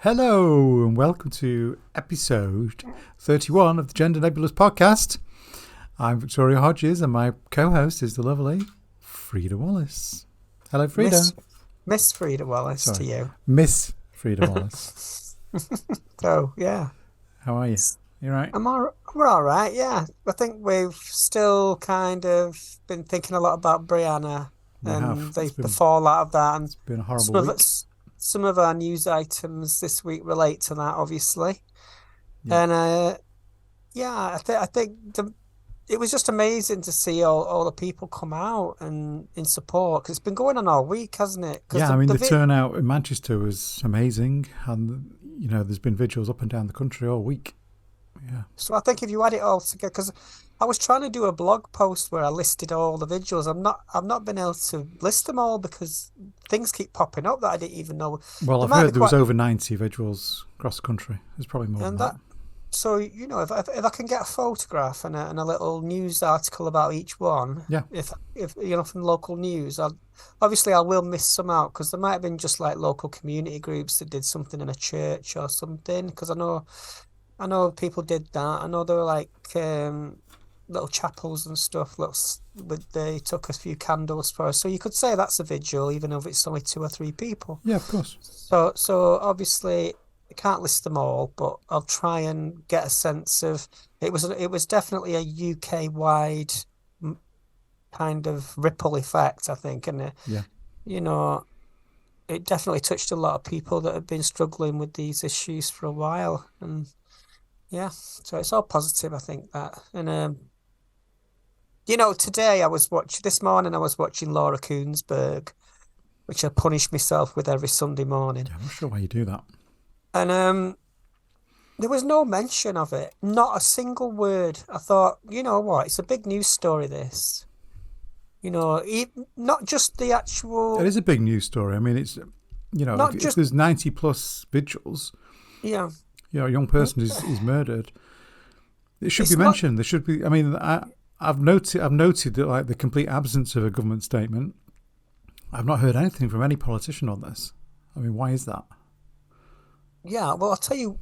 Hello and welcome to episode 31 of the Gender Nebulous podcast. I'm Victoria Hodges and my co-host is the lovely Freda Wallace. Hello, Freda. Miss Freda Wallace. Sorry. To you. Miss Freda Wallace. So, yeah. How are you? You right? We're all right, yeah. I think we've still kind of been thinking a lot about Brianna and the fallout of that. And it's been a horrible week. Some of our news items this week relate to that, obviously. Yeah. And, I think it was just amazing to see all the people come out and in support, because it's been going on all week, hasn't it? Yeah, the turnout in Manchester was amazing. And, there's been vigils up and down the country all week. Yeah. So I think if you add it all together, because I was trying to do a blog post where I listed all the vigils. I've not been able to list them all because things keep popping up that I didn't even know. Well, I've heard there was over 90 vigils across the country. There's probably more than that. So, if I can get a photograph and a little news article about each one, yeah. If from local news, I will miss some out, because there might have been just like local community groups that did something in a church or something, because I know people did that. I know there were like little chapels and stuff. They took a few candles for us. So you could say that's a vigil, even if it's only 2 or 3 people. Yeah, of course. So obviously I can't list them all, but I'll try and get a sense of it. Was definitely a UK wide kind of ripple effect, I think, and it definitely touched a lot of people that have been struggling with these issues for a while, and. Yeah, so it's all positive, I think, that. And, today this morning I was watching Laura Koonsberg, which I punish myself with every Sunday morning. Yeah, I'm not sure why you do that. And there was no mention of it, not a single word. I thought, you know what, it's a big news story, this. Not just the actual... It is a big news story. It's, if there's 90 plus vigils... Yeah. A young person is murdered. It should be mentioned. There should be. I've noted that, like, the complete absence of a government statement. I've not heard anything from any politician on this. Why is that? Yeah, well, I'll tell you,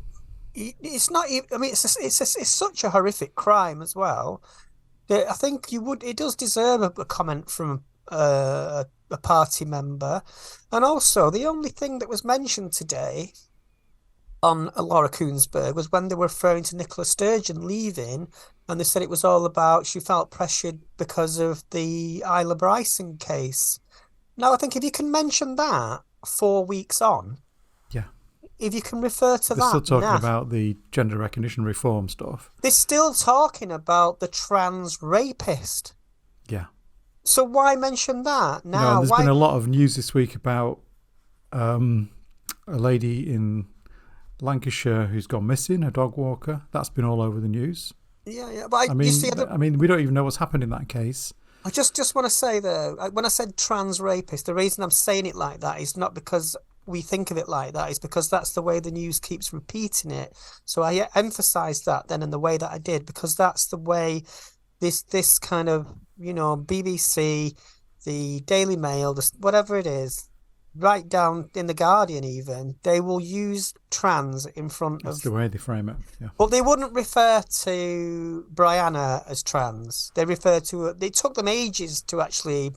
it's not. It's such a horrific crime as well that I think it does deserve a comment from a party member, and also the only thing that was mentioned today on Laura Koonsberg was when they were referring to Nicola Sturgeon leaving, and they said it was all about she felt pressured because of the Isla Bryson case. Now, I think if you can mention that 4 weeks on, yeah, if you can refer to they're still talking about the gender recognition reform stuff. They're still talking about the trans rapist. Yeah. So why mention that now? There's been a lot of news this week about a lady in Lancashire who's gone missing, a dog walker. That's been all over the news. Yeah. But we don't even know what's happened in that case. I just want to say, though, when I said trans rapist, the reason I'm saying it like that is not because we think of it like that. It's because that's the way the news keeps repeating it. So I emphasised that then in the way that I did, because that's the way this kind of, BBC, the Daily Mail, whatever it is, right down in the Guardian even, they will use trans in front of... That's the way they frame it, yeah. But they wouldn't refer to Brianna as trans. They refer to... It took them ages to actually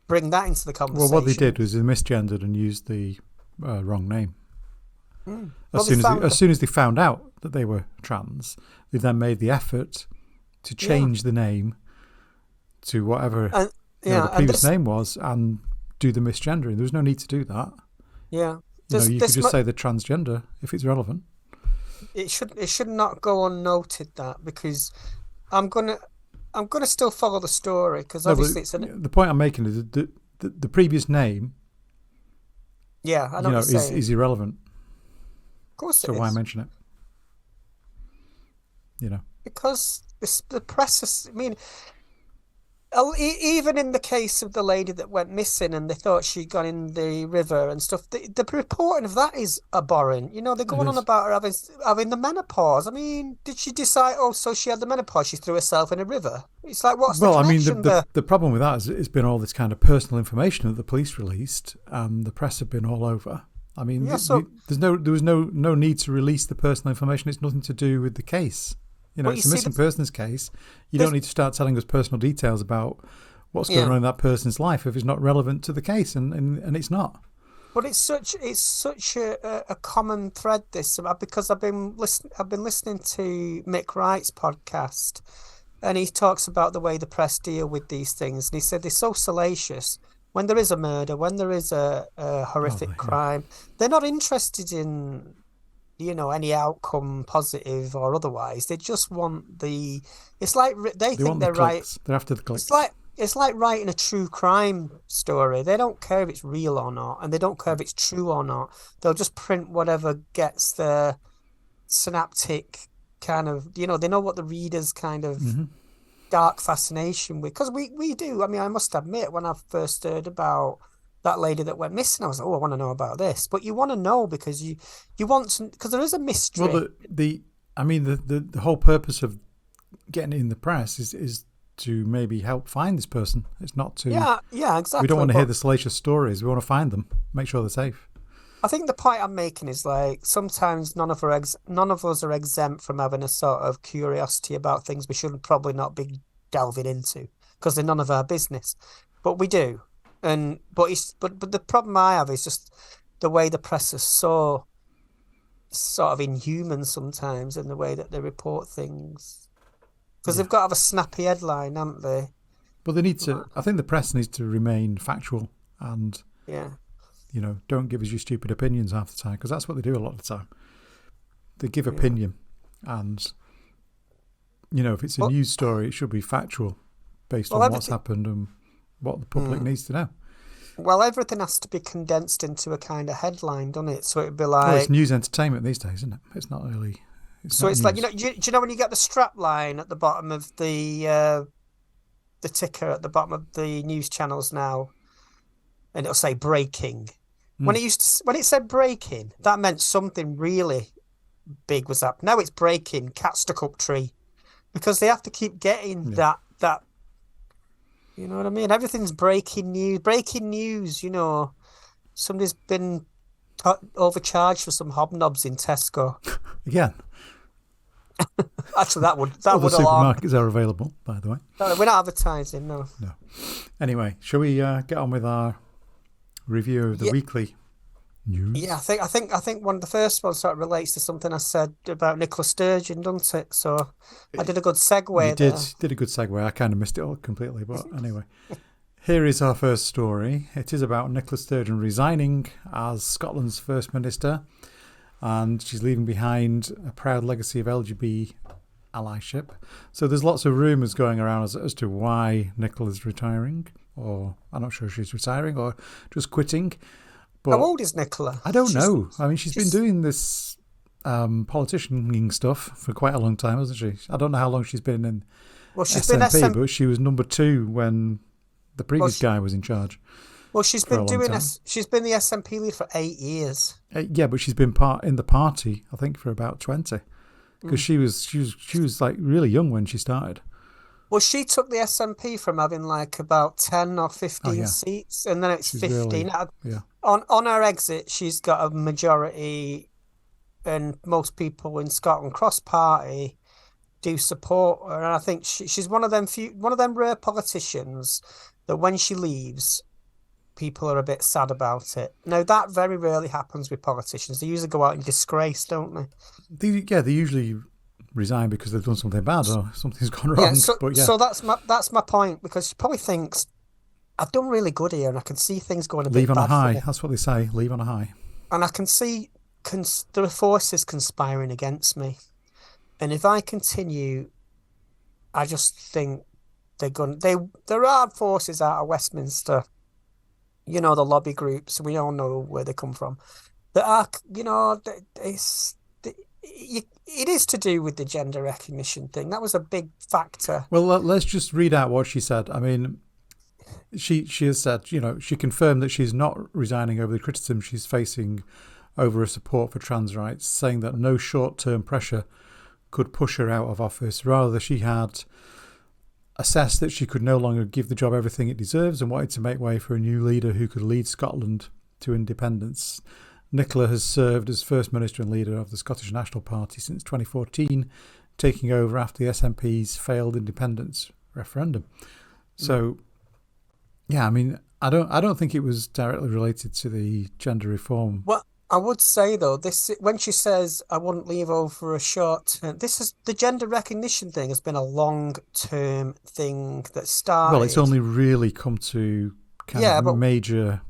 bring that into the conversation. Well, what they did was they misgendered and used the wrong name. As soon as they found out that they were trans, they then made the effort to change the name to whatever the previous name was, and do the misgendering. There was no need to do that. Yeah. You could just say the transgender if it's relevant. It should not go unnoted, that, because I'm gonna still follow the story, because obviously the point I'm making is that the previous name. Yeah, I know what you're saying. Is irrelevant. Of course it is. So why mention it? Because the press is, even in the case of the lady that went missing and they thought she'd gone in the river and stuff, the reporting of that is abhorrent. They're going on about her having the menopause. Did she decide, so she had the menopause, she threw herself in a river? It's like, what's the connection there? The problem with that is it's been all this kind of personal information that the police released, and the press have been all over. I mean, Yeah, there was no need to release the personal information. It's nothing to do with the case. It's a missing persons case. You don't need to start telling us personal details about what's going on in that person's life if it's not relevant to the case, and it's not. But it's such a common thread, this, because I've been listening to Mick Wright's podcast, and he talks about the way the press deal with these things, and he said they're so salacious. When there is a murder, when there is a horrific crime, they're not interested in any outcome, positive or otherwise. They just want it's like they think they're right. They're after the clicks. It's like writing a true crime story. They don't care if it's real or not, and they don't care if it's true or not. They'll just print whatever gets their synaptic kind of, they know what the reader's kind of dark fascination with. Because we do. I mean, I must admit, when I first heard about that lady that went missing, I was like, I want to know about this. But you want to know because you want to, because there is a mystery. Well, the whole purpose of getting it in the press is to maybe help find this person. It's not to... Yeah, exactly. We don't want to hear the salacious stories. We want to find them, make sure they're safe. I think the point I'm making is, like, sometimes none of us are exempt from having a sort of curiosity about things we should probably not be delving into because they're none of our business. But we do. But the problem I have is just the way the press is so sort of inhuman sometimes in the way that they report things. Because they've got to have a snappy headline, haven't they? But they need to. I think the press needs to remain factual and, don't give us your stupid opinions half the time, because that's what they do a lot of the time. They give opinion, and if it's a news story, it should be factual, based on what's happened and what the public needs to know. Well, everything has to be condensed into a kind of headline, doesn't it? So it'd be like... Well, it's news entertainment these days, isn't it? It's not really... So it's like, do you know when you get the strap line at the bottom of the ticker at the bottom of the news channels now, and it'll say breaking. When it said breaking, that meant something really big was up. Now it's breaking, cat stuck up tree, because they have to keep getting that. You know what I mean? Everything's breaking news. Breaking news. Somebody's been overcharged for some hobnobs in Tesco. Again. Actually, that would supermarkets are available, by the way. No, we're not advertising, no. Anyway, shall we get on with our review of the weekly news? Yeah, I think one of the first ones sort of relates to something I said about Nicola Sturgeon, doesn't it? So I did a good segue. You did a good segue. I kind of missed it all completely, but anyway. Here is our first story. It is about Nicola Sturgeon resigning as Scotland's First Minister, and she's leaving behind a proud legacy of LGBT allyship. So there's lots of rumours going around as to why Nicola's retiring, or I'm not sure if she's retiring or just quitting. But how old is Nicola? I don't know. I mean, she's been doing this politicianing stuff for quite a long time, hasn't she? I don't know how long she's been in SNP, but she was number 2 when the previous guy was in charge. Well, she's been the SNP lead for 8 years. Yeah, but she's been in the party, I think, for about 20, because she was like really young when she started. Well, she took the SNP from having like about 10 or 15 seats, and then it's 15. Really, On her exit, she's got a majority, and most people in Scotland cross-party do support her. And I think she's one of them rare politicians that when she leaves, people are a bit sad about it. Now, that very rarely happens with politicians. They usually go out in disgrace, don't they? They usually resign because they've done something bad or something's gone wrong. So that's my point, because she probably thinks, I've done really good here and I can see things going a bit bad. Leave on a high. That's what they say. Leave on a high. And I can see there are forces conspiring against me. And if I continue, I just think there are forces out of Westminster, the lobby groups, we all know where they come from, that are, it is to do with the gender recognition thing. That was a big factor. Well, let's just read out what she said. I mean, she has said, she confirmed that she's not resigning over the criticism she's facing over her support for trans rights, saying that no short-term pressure could push her out of office. Rather, she had assessed that she could no longer give the job everything it deserves and wanted to make way for a new leader who could lead Scotland to independence. Nicola has served as First Minister and leader of the Scottish National Party since 2014, taking over after the SNP's failed independence referendum. So, yeah, I mean, I don't think it was directly related to the gender reform. Well, I would say though, this when she says I wouldn't leave over a short term, this is the gender recognition thing has been a long-term thing that started. Well, it's only really come to major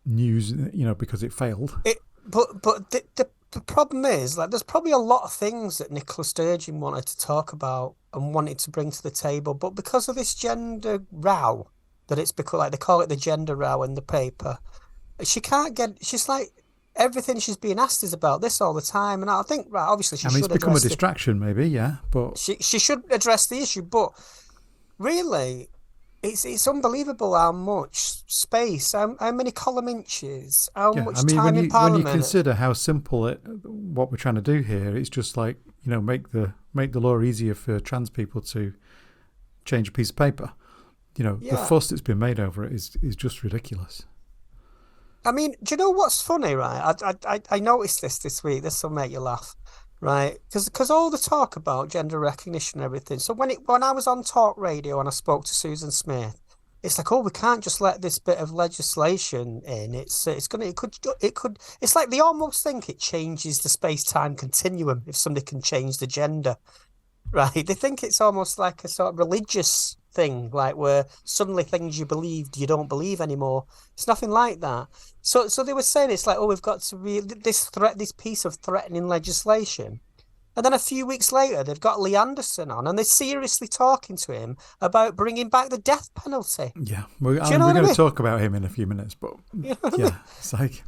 news, because it failed. But the problem is, like, there's probably a lot of things that Nicola Sturgeon wanted to talk about and wanted to bring to the table, but because of this gender row, that it's because, like, they call it the gender row in the paper, she can't get. She's like, everything she's being asked is about this all the time, and I think, right, obviously she should. It's become a distraction, maybe, yeah, but she should address the issue, but really. It's unbelievable how much space, how many column inches, how much time in Parliament. When you consider how simple what we're trying to do here, it's just like, make the law easier for trans people to change a piece of paper. The fuss that's been made over it is just ridiculous. I mean, do you know what's funny, right? I noticed this week. This will make you laugh. Right, because all the talk about gender recognition and everything. So when I was on talk radio and I spoke to Susan Smith, it's like, oh, we can't just let this bit of legislation in. It's like they almost think it changes the space-time continuum if somebody can change the gender, right? They think it's almost like a sort of religious thing, like where suddenly things you believed you don't believe anymore. It's nothing like that. So they were saying it's like, oh, we've got to this piece of threatening legislation, and then a few weeks later they've got Lee Anderson on and they're seriously talking to him about bringing back the death penalty. Yeah, we're going to talk about him in a few minutes, but it's like,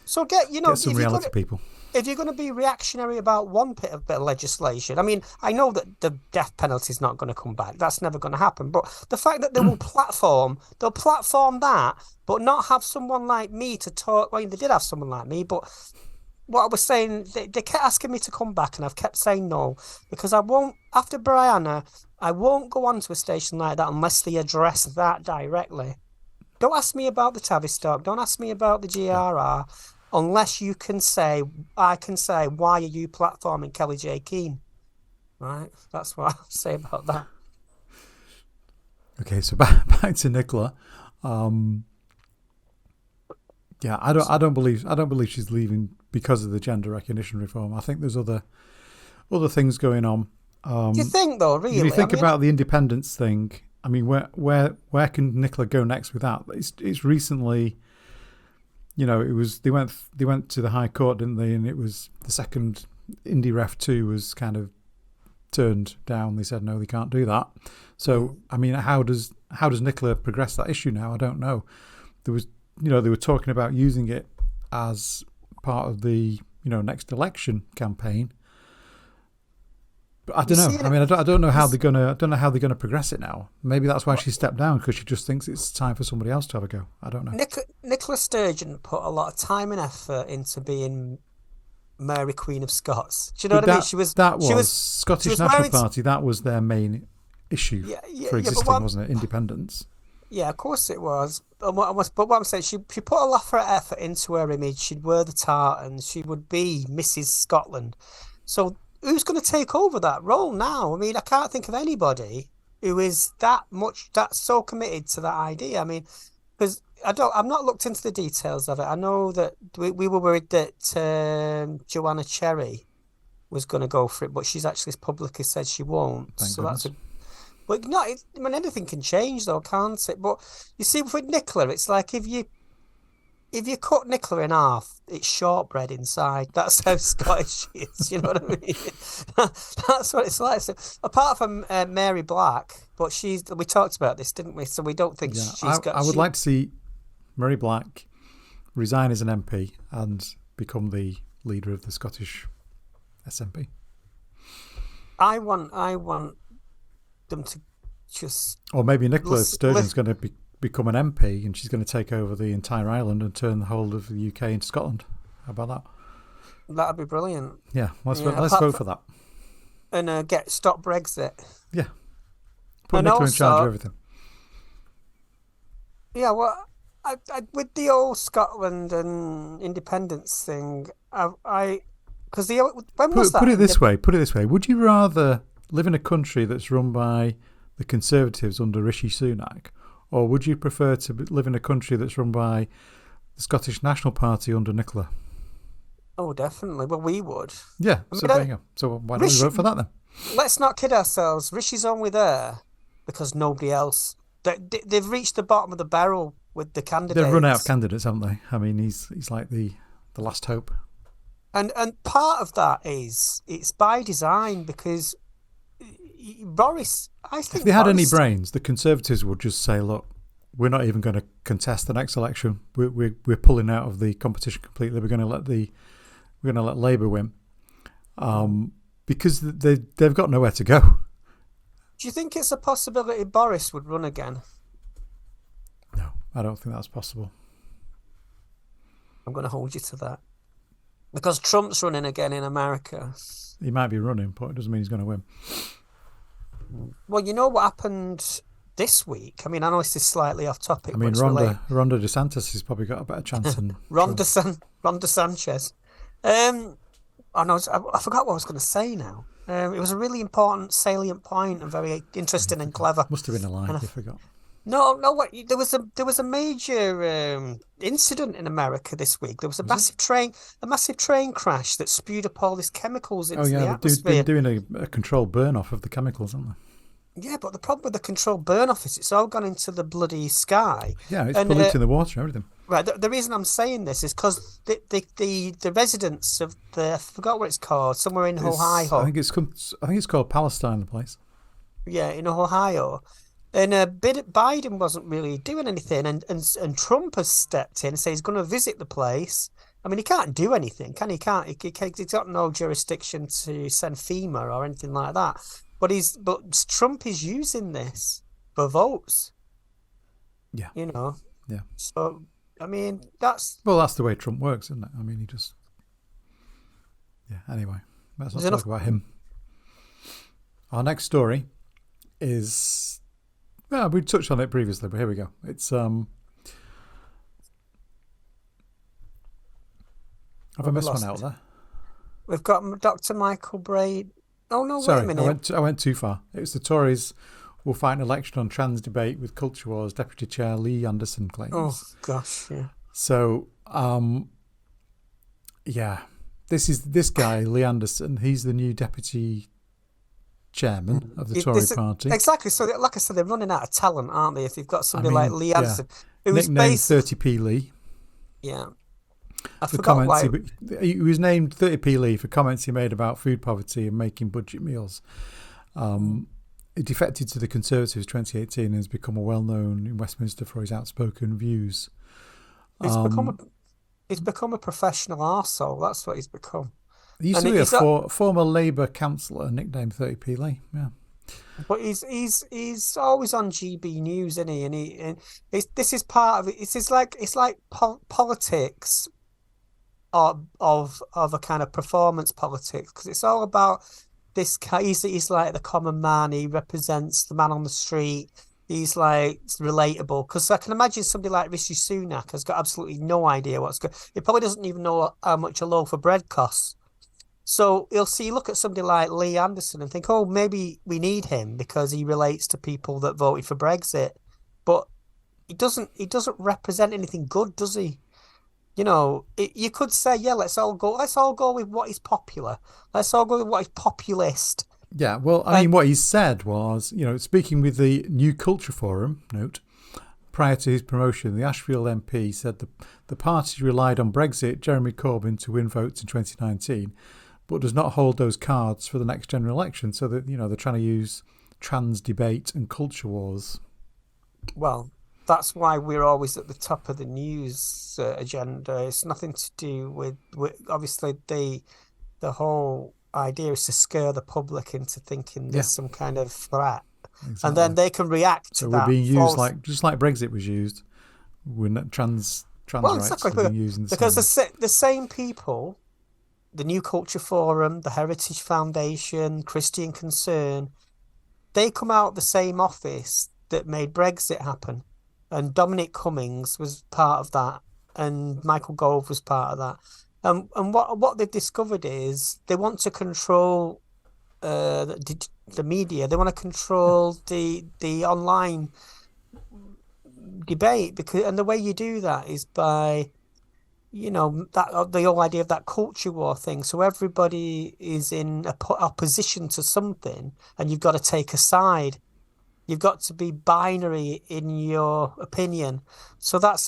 so get some reality, people. If you're going to be reactionary about one bit of legislation, I mean, I know that the death penalty is not going to come back. That's never going to happen. But the fact that they'll platform that, but not have someone like me to talk. Well, they did have someone like me, but what I was saying, they kept asking me to come back, and I've kept saying no, because I won't, after Brianna, I won't go on to a station like that unless they address that directly. Don't ask me about the Tavistock. Don't ask me about the GRR. Unless you can say, I can say, why are you platforming Kelly J. Keane? Right? That's what I'll say about that. Okay, so back to Nicola. I don't believe she's leaving because of the gender recognition reform. I think there's other things going on. Do you think, though, really? If you think about the independence thing, I mean, where can Nicola go next with that? It's recently. It was they went to the High Court, didn't they? And it was the second Indy Ref 2 was kind of turned down. They said no, they can't do that. So I mean, how does Nicola progress that issue now? I don't know. There was they were talking about using it as part of the next election campaign. But I don't know. I mean, I don't know how they're gonna progress it now. Maybe that's why she stepped down, because she just thinks it's time for somebody else to have a go. I don't know. Nicola Sturgeon put a lot of time and effort into being Mary Queen of Scots. Do you know what I mean? She was Scottish National Party. That was their main issue for existing, wasn't it? Independence. Yeah, of course it was. But what I'm saying, she put a lot of effort into her image. She'd wear the tartan. She would be Mrs. Scotland. So who's going to take over that role now? I mean, I can't think of anybody who is that's so committed to that idea. I mean, because I've not looked into the details of it. I know that we were worried that Joanna Cherry was going to go for it, but she's actually publicly said she won't. Thank goodness. But anything can change though, can't it? But you see, with Nicola, it's like if you cut Nicola in half, it's shortbread inside. That's how Scottish she is. You know what I mean? That's what it's like. So, apart from Mary Black, but we talked about this, didn't we? So we don't think she's got. I would like to see Mary Black resign as an MP and become the leader of the Scottish SNP. I want them to just. Or maybe Nicola Sturgeon's going to become an MP and she's going to take over the entire island and turn the whole of the UK into Scotland. How about that? That'd be brilliant. Yeah, let's vote for that. And stop Brexit. Yeah. Put Nicola in charge of everything. Yeah, well, with the old Scotland and independence thing, because the when was that? Put it this way. Put it this way. Would you rather live in a country that's run by the Conservatives under Rishi Sunak, or would you prefer to live in a country that's run by the Scottish National Party under Nicola? Oh, definitely. Well, we would. Yeah. So there you go. So why don't we vote for that then? Let's not kid ourselves. Rishi's only there because nobody else. They've reached the bottom of the barrel with the candidates. They've run out of candidates, haven't they? I mean, he's like the last hope. And part of that is it's by design because Boris. I think if they had any brains, the Conservatives would just say, "Look, we're not even going to contest the next election. We're pulling out of the competition completely. We're going to let Labour win, because they've got nowhere to go." Do you think it's a possibility Boris would run again? No, I don't think that's possible. I'm going to hold you to that. Because Trump's running again in America. He might be running, but it doesn't mean he's going to win. Well, you know what happened this week? I mean, I know this is slightly off topic. I mean, Ron DeSantis has probably got a better chance than Ron DeSanchez. I forgot what I was going to say now. It was a really important, salient point and very interesting and clever. Must have been a lie. I forgot. No. What there was a major incident in America this week. There was a massive train crash that spewed up all these chemicals into the atmosphere. They're doing a controlled burn off of the chemicals, aren't they? Yeah, but the problem with the controlled burn off is it's all gone into the bloody sky. Yeah, it's polluting the water and everything. Right. The reason I'm saying this is because the residents of I forgot what it's called, somewhere in Ohio. I think it's called Palestine, the place. Yeah, in Ohio. And Biden wasn't really doing anything, and Trump has stepped in and said he's going to visit the place. I mean, he can't do anything, can he? He's got no jurisdiction to send FEMA or anything like that. But Trump is using this for votes. Yeah. You know. Yeah. So I mean, that's the way Trump works, isn't it? I mean, he just. Yeah. Anyway, let's not talk about him. Our next story is. Well, we touched on it previously, but here we go. It's Have I missed one out there? We've got Dr. Michael Braid. Oh no! Sorry, wait a minute. I went too far. It was the Tories will fight an election on trans debate with culture wars. Deputy Chair Lee Anderson claims. Oh gosh, yeah. So, this guy Lee Anderson. He's the new deputy chairman of the Tory party. Exactly. So, like I said, they're running out of talent, aren't they? If you've got somebody like Lee Anderson, nicknamed 30p Lee. Yeah. I forgot why. He was named 30p Lee for comments he made about food poverty and making budget meals. He defected to the Conservatives in 2018 and has become well-known in Westminster for his outspoken views. He's become a professional arsehole. That's what he's become. He used to be a former Labour councillor nicknamed 30p Lee. Yeah. But he's always on GB News, isn't he? And this is part of it. It's like politics of a kind of performance politics, because it's all about this guy. He's like the common man. He represents the man on the street. He's like relatable, because I can imagine somebody like Rishi Sunak has got absolutely no idea what's going. He probably doesn't even know how much a loaf of bread costs. So look at somebody like Lee Anderson and think, oh, maybe we need him because he relates to people that voted for Brexit. But he doesn't represent anything good, does he? You know, you could say, yeah, let's all go with what is popular. Let's all go with what is populist. Yeah, well, I mean, what he said was, speaking with the New Culture Forum, prior to his promotion, the Ashfield MP said the party relied on Brexit, Jeremy Corbyn, to win votes in 2019, but does not hold those cards for the next general election. So that, they're trying to use trans debate and culture wars. Well, that's why we're always at the top of the news agenda. It's nothing to do with obviously the whole idea is to scare the public into thinking there's some kind of threat. Exactly. And then they can react to that. So we're being used just like Brexit was used. We're not trans rights are being used in the because same. the same people, the New Culture Forum, the Heritage Foundation, Christian Concern, they come out of the same office that made Brexit happen. and Dominic Cummings was part of that, and Michael Gove was part of that. And what they've discovered is they want to control the media. They want to control the online debate, and the way you do that is by, that the whole idea of that culture war thing. So everybody is in opposition to something, and you've got to take a side. You've got to be binary in your opinion. So that's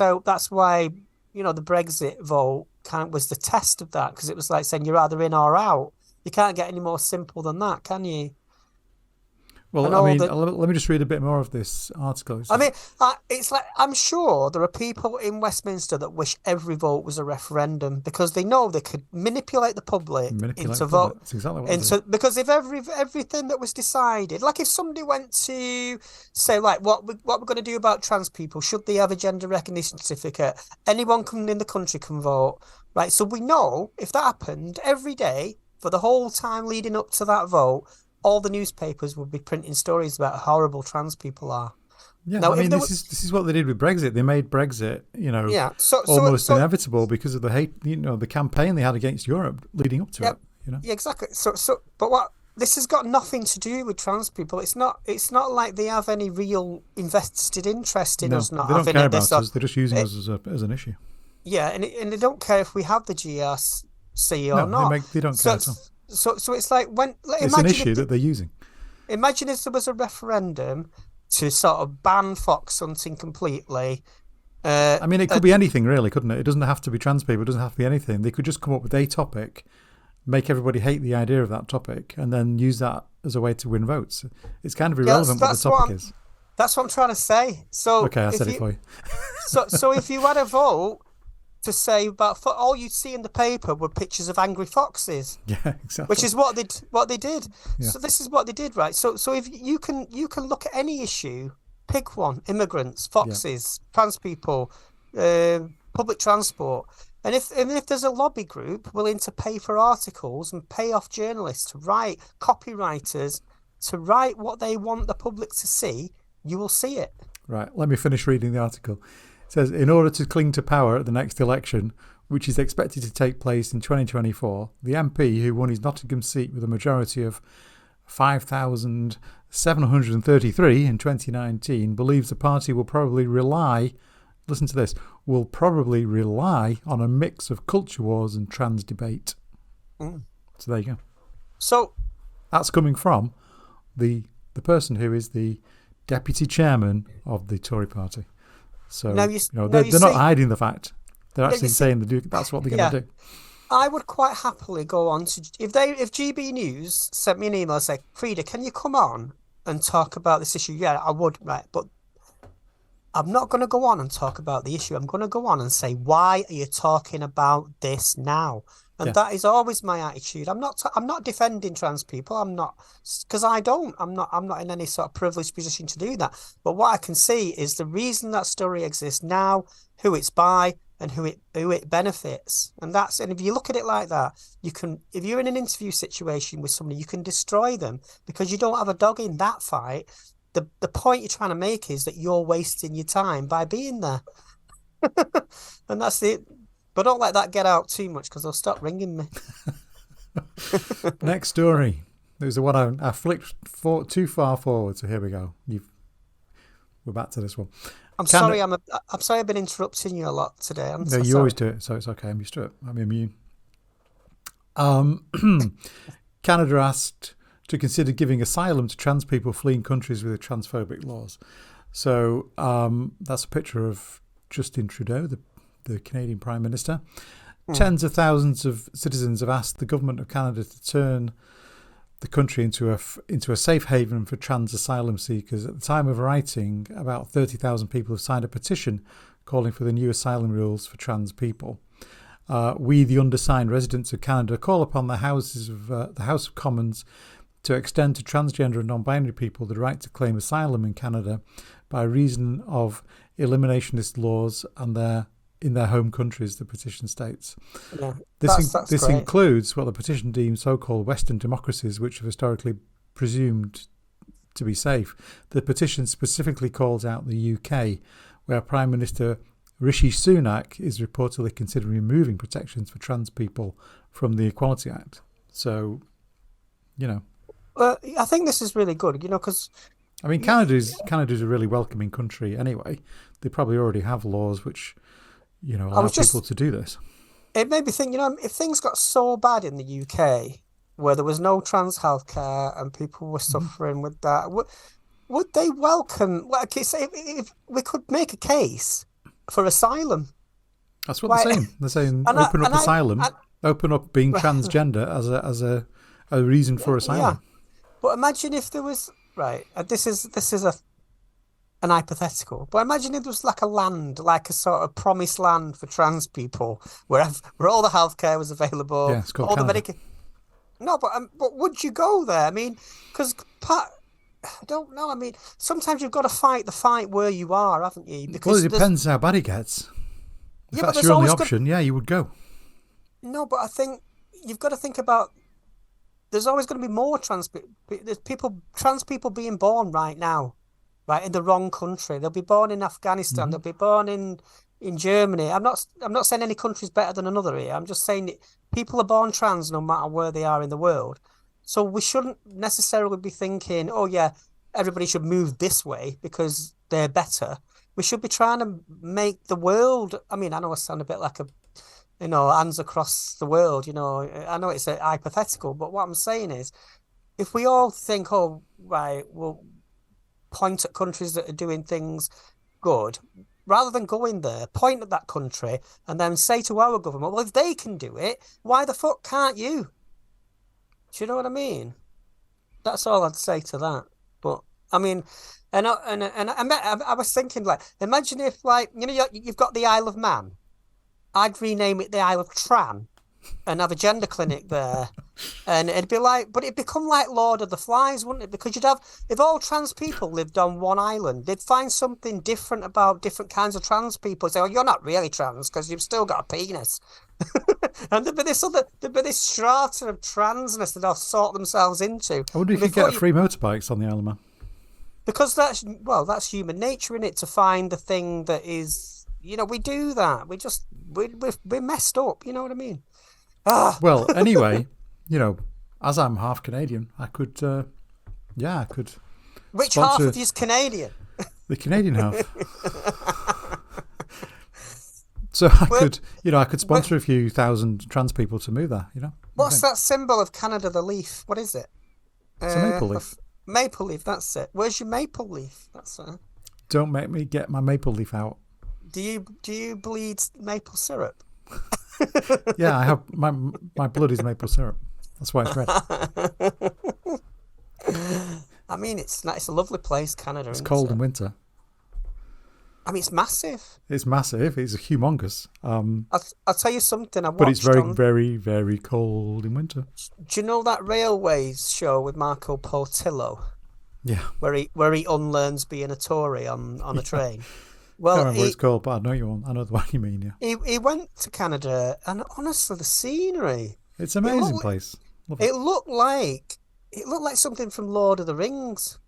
why, the Brexit vote was the test of that, because it was like saying you're either in or out. You can't get any more simple than that, can you? Well, let me just read a bit more of this article. It's like, I'm sure there are people in Westminster that wish every vote was a referendum, because they know they could manipulate the public into vote. That's exactly what they do. Because if everything that was decided, like if somebody went to say, like, what we're going to do about trans people, should they have a gender recognition certificate? Anyone coming in the country can vote, right? So we know if that happened every day for the whole time leading up to that vote, all the newspapers would be printing stories about how horrible trans people are. Yeah, now, this is what they did with Brexit. They made Brexit, almost inevitable because of the hate, the campaign they had against Europe leading up to it. Yeah, exactly. But this has got nothing to do with trans people. It's not like they have any real invested interest in us not having it. They don't care about us. They're just using us as an issue. Yeah, and they don't care if we have the GRC or not. They don't care at all. So it's like it's an issue that they're using. Imagine if there was a referendum to sort of ban fox hunting completely. It could be anything, really, couldn't it? It doesn't have to be trans people. It doesn't have to be anything. They could just come up with a topic, make everybody hate the idea of that topic, and then use that as a way to win votes. It's kind of irrelevant what the topic is. That's what I'm trying to say. So okay, I said it for you. so if you had a vote to say about all you'd see in the paper were pictures of angry foxes. Yeah, exactly. Which is what they did. Yeah. So this is what they did, right? So if you can look at any issue, pick one: immigrants, foxes, trans people, public transport, and if there's a lobby group willing to pay for articles and pay off journalists to write, copywriters to write what they want the public to see, you will see it. Right. Let me finish reading the article. It says, in order to cling to power at the next election, which is expected to take place in 2024, the MP who won his Nottingham seat with a majority of 5,733 in 2019 believes the party will probably rely on a mix of culture wars and trans debate. So there you go. So that's coming from the person who is the deputy chairman of the Tory party. So they're not hiding the fact. They're actually saying that's what they're going to do. I would quite happily go on to if GB News sent me an email and said, Freda, can you come on and talk about this issue? Yeah, I would, right? But I'm not going to go on and talk about the issue. I'm going to go on and say, why are you talking about this now? And that is always my attitude. I'm not defending trans people. I'm not, because I'm not in any sort of privileged position to do that. But what I can see is the reason that story exists now, who it's by, and who it benefits. And if you look at it like that, if you're in an interview situation with somebody, you can destroy them because you don't have a dog in that fight. The point you're trying to make is that you're wasting your time by being there. And that's it. But don't let that get out too much because they'll stop ringing me. Next story. There's the one I flicked too far forward, so here we go. We're back to this one. I'm sorry I've been interrupting you a lot today. You always do it, so it's okay. I'm used to it. I'm immune. Canada asked to consider giving asylum to trans people fleeing countries with transphobic laws. So that's a picture of Justin Trudeau, the Canadian Prime Minister. Tens of thousands of citizens have asked the government of Canada to turn the country into a safe haven for trans asylum seekers. At the time of writing, about 30,000 people have signed a petition calling for the new asylum rules for trans people. We, the undersigned residents of Canada, call upon the House of Commons to extend to transgender and non-binary people the right to claim asylum in Canada by reason of eliminationist laws and in their home countries, the petition states. Yeah, this includes what the petition deems so-called Western democracies, which have historically presumed to be safe. The petition specifically calls out the UK, where Prime Minister Rishi Sunak is reportedly considering removing protections for trans people from the Equality Act. So, I think this is really good, because I mean, Canada's a really welcoming country anyway. They probably already have laws which, allow people to do this. It made me think, if things got so bad in the UK where there was no trans healthcare and people were suffering with that, would they welcome? Like, if we could make a case for asylum. That's what they're saying. They're saying open up asylum, open up being transgender as a reason for asylum. Yeah. But imagine if there was this is an hypothetical. But imagine if there was like a land, like a sort of promised land for trans people, where all the healthcare was available. Yeah, it's called Canada. No, but would you go there? I mean, because I don't know. I mean, sometimes you've got to fight the fight where you are, haven't you? Because it depends how bad it gets. If that's your only option, you would go. No, but I think you've got to think about. There's always going to be more trans people being born right now, right, in the wrong country. They'll be born in Afghanistan. They'll be born in Germany. I'm not saying any country's better than another here. I'm just saying that people are born trans no matter where they are in the world. So we shouldn't necessarily be thinking, oh yeah, everybody should move this way because they're better. We should be trying to make the world. I mean, I know I sound a bit like hands across the world, I know it's a hypothetical, but what I'm saying is, if we all think, oh, right, we'll point at countries that are doing things good, rather than going there, point at that country and then say to our government, well, if they can do it, why the fuck can't you? Do you know what I mean? That's all I'd say to that. But, I mean, and I was thinking, like, imagine if, like, you've got the Isle of Man. I'd rename it the Isle of Tran and have a gender clinic there. And it'd be like, but it'd become like Lord of the Flies, wouldn't it? Because if all trans people lived on one island, they'd find something different about different kinds of trans people. Say, oh, you're not really trans because you've still got a penis. And there'd be this strata of transness that they'll sort themselves into. I wonder if you get free motorbikes on the Isle of Man. Because that's human nature, in it, to find the thing that is. We do that. We're messed up. You know what I mean? Well, anyway, as I'm half Canadian, I could. I could. Which half of you is Canadian? The Canadian half. So I could sponsor a few thousand trans people to move there. What's that symbol of Canada? The leaf. What is it? It's a maple leaf. Maple leaf. That's it. Where's your maple leaf? That's it. Don't make me get my maple leaf out. Do you bleed maple syrup? Yeah, I have my blood is maple syrup. That's why it's red. I mean, it's a lovely place, Canada. It's cold in winter. I mean, it's massive. It's massive. It's humongous. I'll tell you something. But it's very, very, very cold in winter. Do you know that Railways show with Marco Portillo? Yeah. Where he unlearns being a Tory on a train. Well, I can't remember what it's called, but I know the one you mean, yeah. He went to Canada, and honestly, the scenery. It's an amazing place. It looked like something from Lord of the Rings.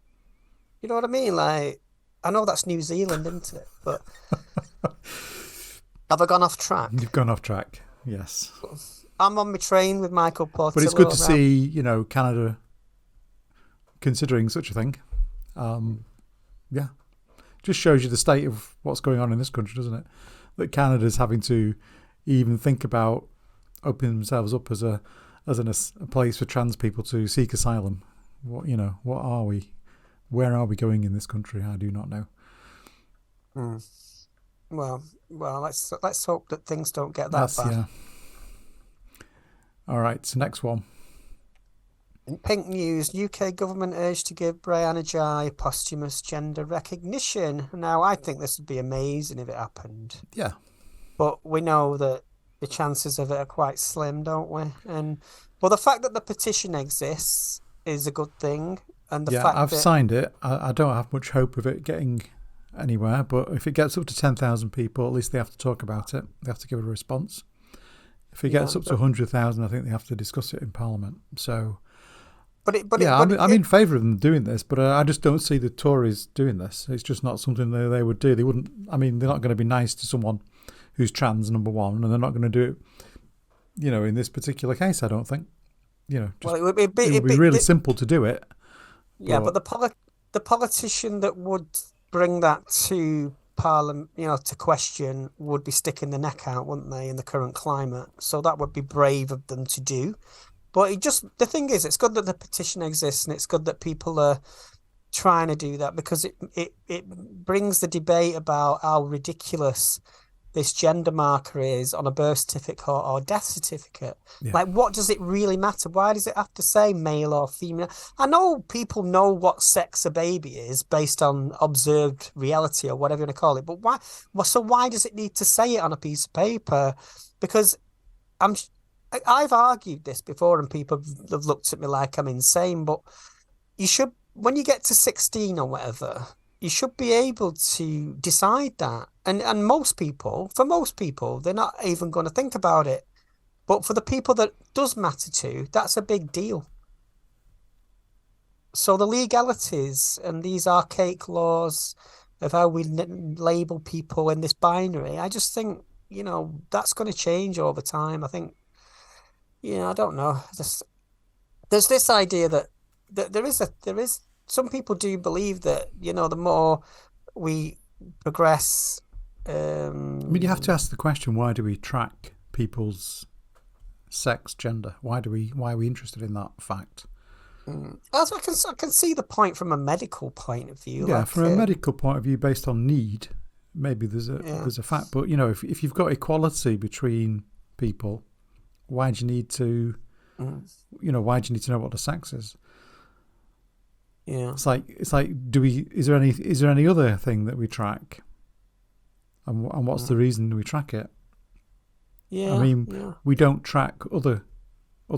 You know what I mean? Like, I know that's New Zealand, isn't it? But have I gone off track? You've gone off track, yes. I'm on my train with Michael Portillo. But it's good to see, Canada considering such a thing. Yeah. Just shows you the state of what's going on in this country, doesn't it? That Canada's having to even think about opening themselves up as a place for trans people to seek asylum. What are we? Where are we going in this country? I do not know. Well, let's hope that things don't get that bad. Yeah. All right, so next one. In PinkNews, UK government urged to give Brianna Ghey posthumous gender recognition. Now, I think this would be amazing if it happened. Yeah. But we know that the chances of it are quite slim, don't we? The fact that the petition exists is a good thing. And I've signed it. I don't have much hope of it getting anywhere, but if it gets up to 10,000 people, at least they have to talk about it. They have to give a response. If it gets up to 100,000, I think they have to discuss it in Parliament. So I'm in favour of them doing this, but I just don't see the Tories doing this. It's just not something that they would do. They wouldn't. I mean, they're not going to be nice to someone who's trans, number one, and they're not going to do it. In this particular case, I don't think. It would be really simple to do it. Yeah, but the politician that would bring that to Parliament, to question, would be sticking their neck out, wouldn't they, in the current climate? So that would be brave of them to do. But the thing is, it's good that the petition exists, and it's good that people are trying to do that, because it brings the debate about how ridiculous this gender marker is on a birth certificate or death certificate. Yeah. Like, what does it really matter? Why does it have to say male or female? I know people know what sex a baby is based on observed reality or whatever you want to call it, but why? So why does it need to say it on a piece of paper? Because I've argued this before, and people have looked at me like I'm insane, but you should, when you get to 16 or whatever, you should be able to decide that. And for most people, they're not even going to think about it. But for the people that does matter to, that's a big deal. So the legalities and these archaic laws of how we label people in this binary, I just think, that's going to change over time. I think, I don't know. There's this idea that there is some people do believe that, the more we progress. You have to ask the question: why do we track people's sex, gender? Why are we interested in that fact? I can see the point from a medical point of view. Yeah, from a medical point of view, based on need, maybe there's a fact. But if you've got equality between people, why do you need to? Why do you need to know what the sex is? Yeah, it's like is there any other thing that we track, and what's the reason we track it? Yeah, I mean, we don't track other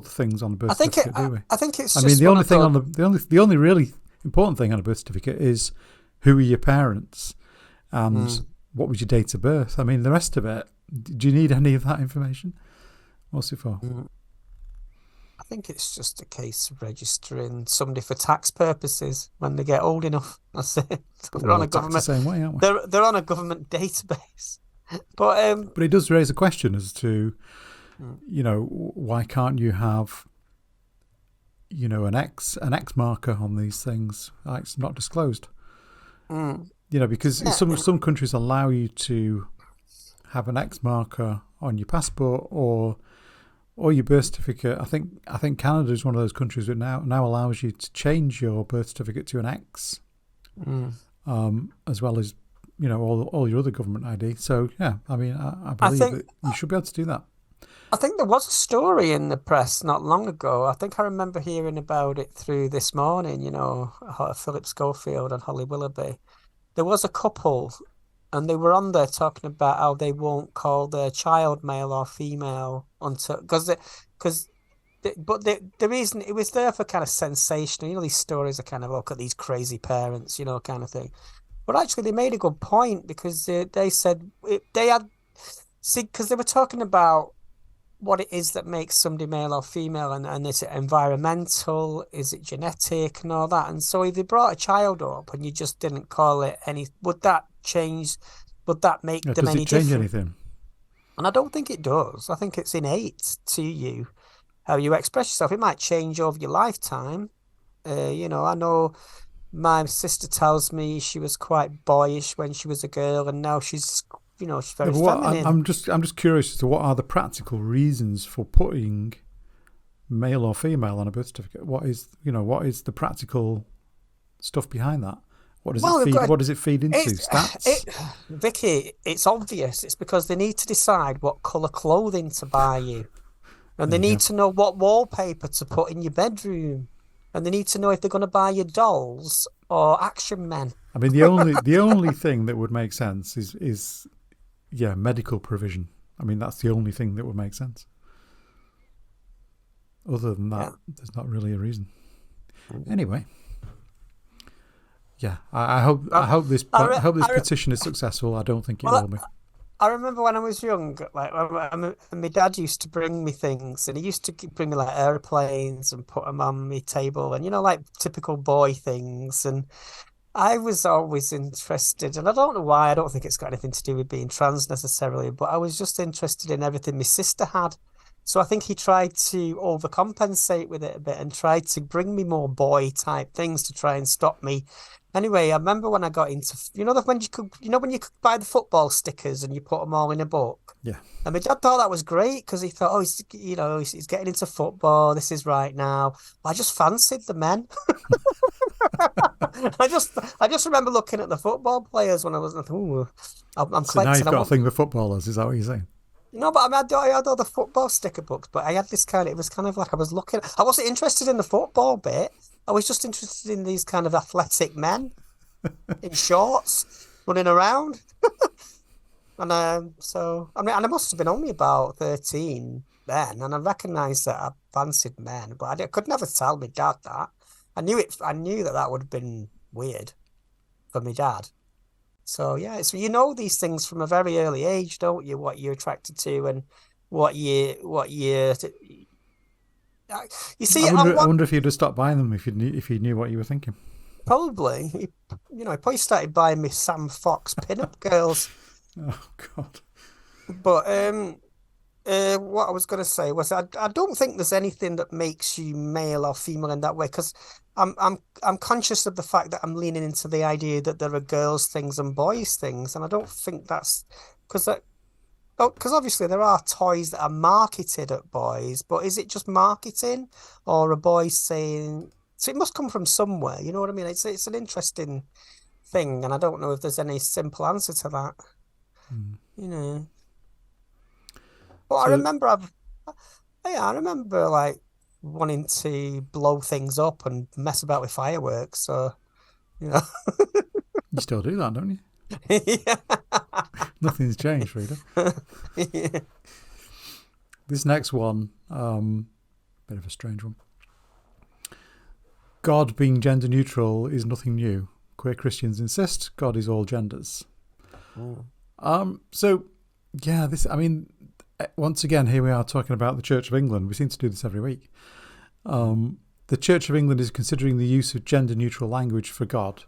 things on the birth certificate, do we? I think it's. The only really important thing on a birth certificate is who are your parents and what was your date of birth. I mean, the rest of it. Do you need any of that information? What's it for? I think it's just a case of registering somebody for tax purposes when they get old enough. That's it. They're on a government. The same way, aren't we? They're on a government database. But it does raise a question as to, why can't you have, an X marker on these things? It's not disclosed. Because some countries allow you to have an X marker on your passport or your birth certificate. I think Canada is one of those countries that now allows you to change your birth certificate to an X, as well as all your other government ID. So yeah, I mean, I believe that you should be able to do that. I think there was a story in the press not long ago. I think I remember hearing about it through This Morning. Philip Schofield and Holly Willoughby. There was a couple, and they were on there talking about how they won't call their child male or female until the reason it was there for kind of sensational. These stories are kind of look at these crazy parents, kind of thing. But actually, they made a good point because they said because they were talking about what it is that makes somebody male or female, and is it environmental, is it genetic, and all that. And so if they brought a child up and you just didn't call it any, would that change? Would that make them any different? Does it change anything? And I don't think it does. I think it's innate to you how you express yourself. It might change over your lifetime. I know my sister tells me she was quite boyish when she was a girl, and now she's very feminine. I'm just curious as to what are the practical reasons for putting male or female on a birth certificate. What is the practical stuff behind that? What does it feed? What does it feed into? Stats? Vicky, it's obvious. It's because they need to decide what colour clothing to buy you, and they need to know what wallpaper to put in your bedroom, and they need to know if they're going to buy you dolls or action men. I mean, the only thing that would make sense is medical provision. I mean, that's the only thing that would make sense. Other than that, there's not really a reason. Anyway. Yeah, I hope this petition is successful. I don't think it will be. I remember when I was young, like my dad used to bring me things, and he used to bring me like airplanes and put them on my table, and like typical boy things. And I was always interested, and I don't know why. I don't think it's got anything to do with being trans necessarily, but I was just interested in everything my sister had. So I think he tried to overcompensate with it a bit and tried to bring me more boy type things to try and stop me. Anyway, I remember when I got into, when you could buy the football stickers and you put them all in a book. Yeah. And my dad thought that was great because he thought, oh, he's getting into football. This is right now. I just fancied the men. I just remember looking at the football players when I was, ooh, I'm So now collecting. you've got a thing with footballers, is that what you're saying? No, but I had all the football sticker books, but I had this it was kind of like I was looking, I wasn't interested in the football bit. I was just interested in these kind of athletic men in shorts running around. And and I must have been only about 13 then, and I recognised that I fancied men, but I could never tell my dad that. I knew that would have been weird for my dad. So yeah, so these things from a very early age, don't you? What you're attracted to and what you see. I wonder if you'd have stopped buying them if you knew what you were thinking. Probably, he probably started buying me Sam Fox pinup girls. Oh God! But what I was going to say was I don't think there's anything that makes you male or female in that way because I'm conscious of the fact that I'm leaning into the idea that there are girls things and boys things, and I don't think that's because obviously there are toys that are marketed at boys, but is it just marketing or are boys saying so? It must come from somewhere, you know what I mean? It's an interesting thing, and I don't know if there's any simple answer to that. But I remember like wanting to blow things up and mess about with fireworks. So, You still do that, don't you? Yeah. Nothing's changed, Freda. Yeah. This next one, bit of a strange one. God being gender neutral is nothing new. Queer Christians insist God is all genders. So, yeah, once again, here we are talking about the Church of England. We seem to do this every week. The Church of England is considering the use of gender-neutral language for God,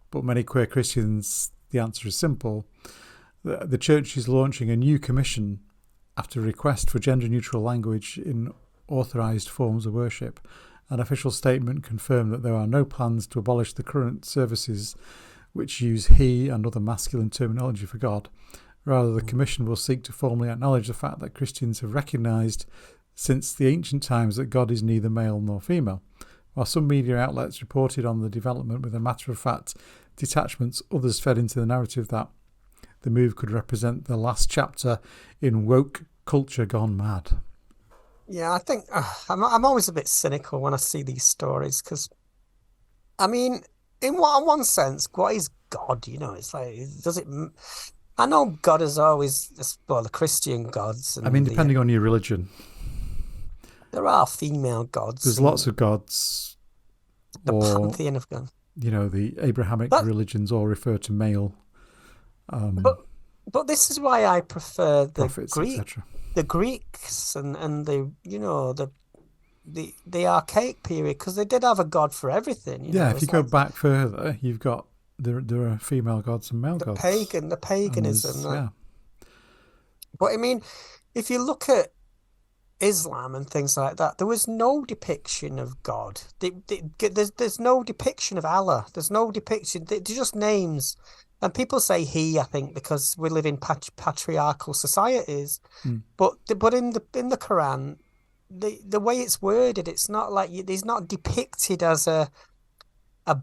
but many queer Christians, the answer is simple. The Church is launching a new commission after a request for gender-neutral language in authorised forms of worship. An official statement confirmed that there are no plans to abolish the current services which use he and other masculine terminology for God. Rather, the Commission will seek to formally acknowledge the fact that Christians have recognised since the ancient times that God is neither male nor female. While some media outlets reported on the development with a matter-of-fact detachments, others fed into the narrative that the move could represent the last chapter in woke culture gone mad. Yeah, I think I'm always a bit cynical when I see these stories because, I mean, in one sense, what is God? It's like, does it? I know God is always the Christian gods. And depending on your religion, there are female gods. There's lots of gods. The pantheon of God. The Abrahamic religions all refer to male. But this is why I prefer the prophets, the Greeks and the archaic period because they did have a god for everything. If you go back further, you've got there are female gods and male gods. The paganism. Yeah. But I mean, if you look at Islam and things like that, there was no depiction of God. There's no depiction of Allah. There's no depiction. They're just names. And people say he, I think, because we live in patriarchal societies. But in the Quran, the way it's worded, it's not like he's not depicted as a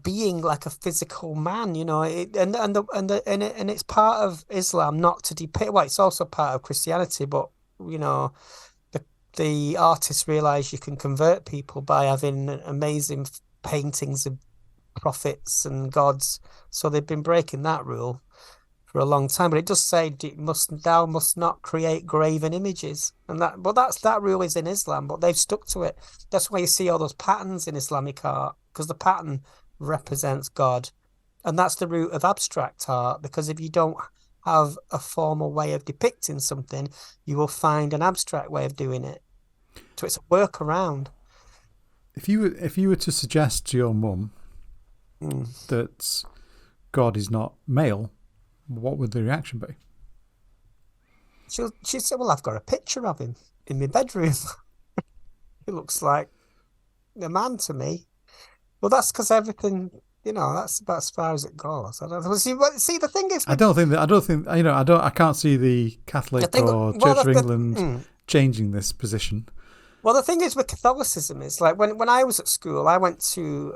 being like a physical man, and it's part of Islam not to depict. Well, it's also part of Christianity, but the artists realize you can convert people by having amazing paintings of prophets and gods. So they've been breaking that rule for a long time. But it does say thou must not create graven images, that rule is in Islam, but they've stuck to it. That's why you see all those patterns in Islamic art, because the pattern represents God, and that's the root of abstract art. Because if you don't have a formal way of depicting something, you will find an abstract way of doing it. So it's a workaround. If you were to suggest to your mum that God is not male, what would the reaction be? She'd say, well, I've got a picture of him in my bedroom. He looks like a man to me. Well, that's because everything, that's about as far as it goes. I don't know. See, the thing is, I can't see the Catholic or Church of England changing this position. Well, the thing is with Catholicism is like when I was at school, I went to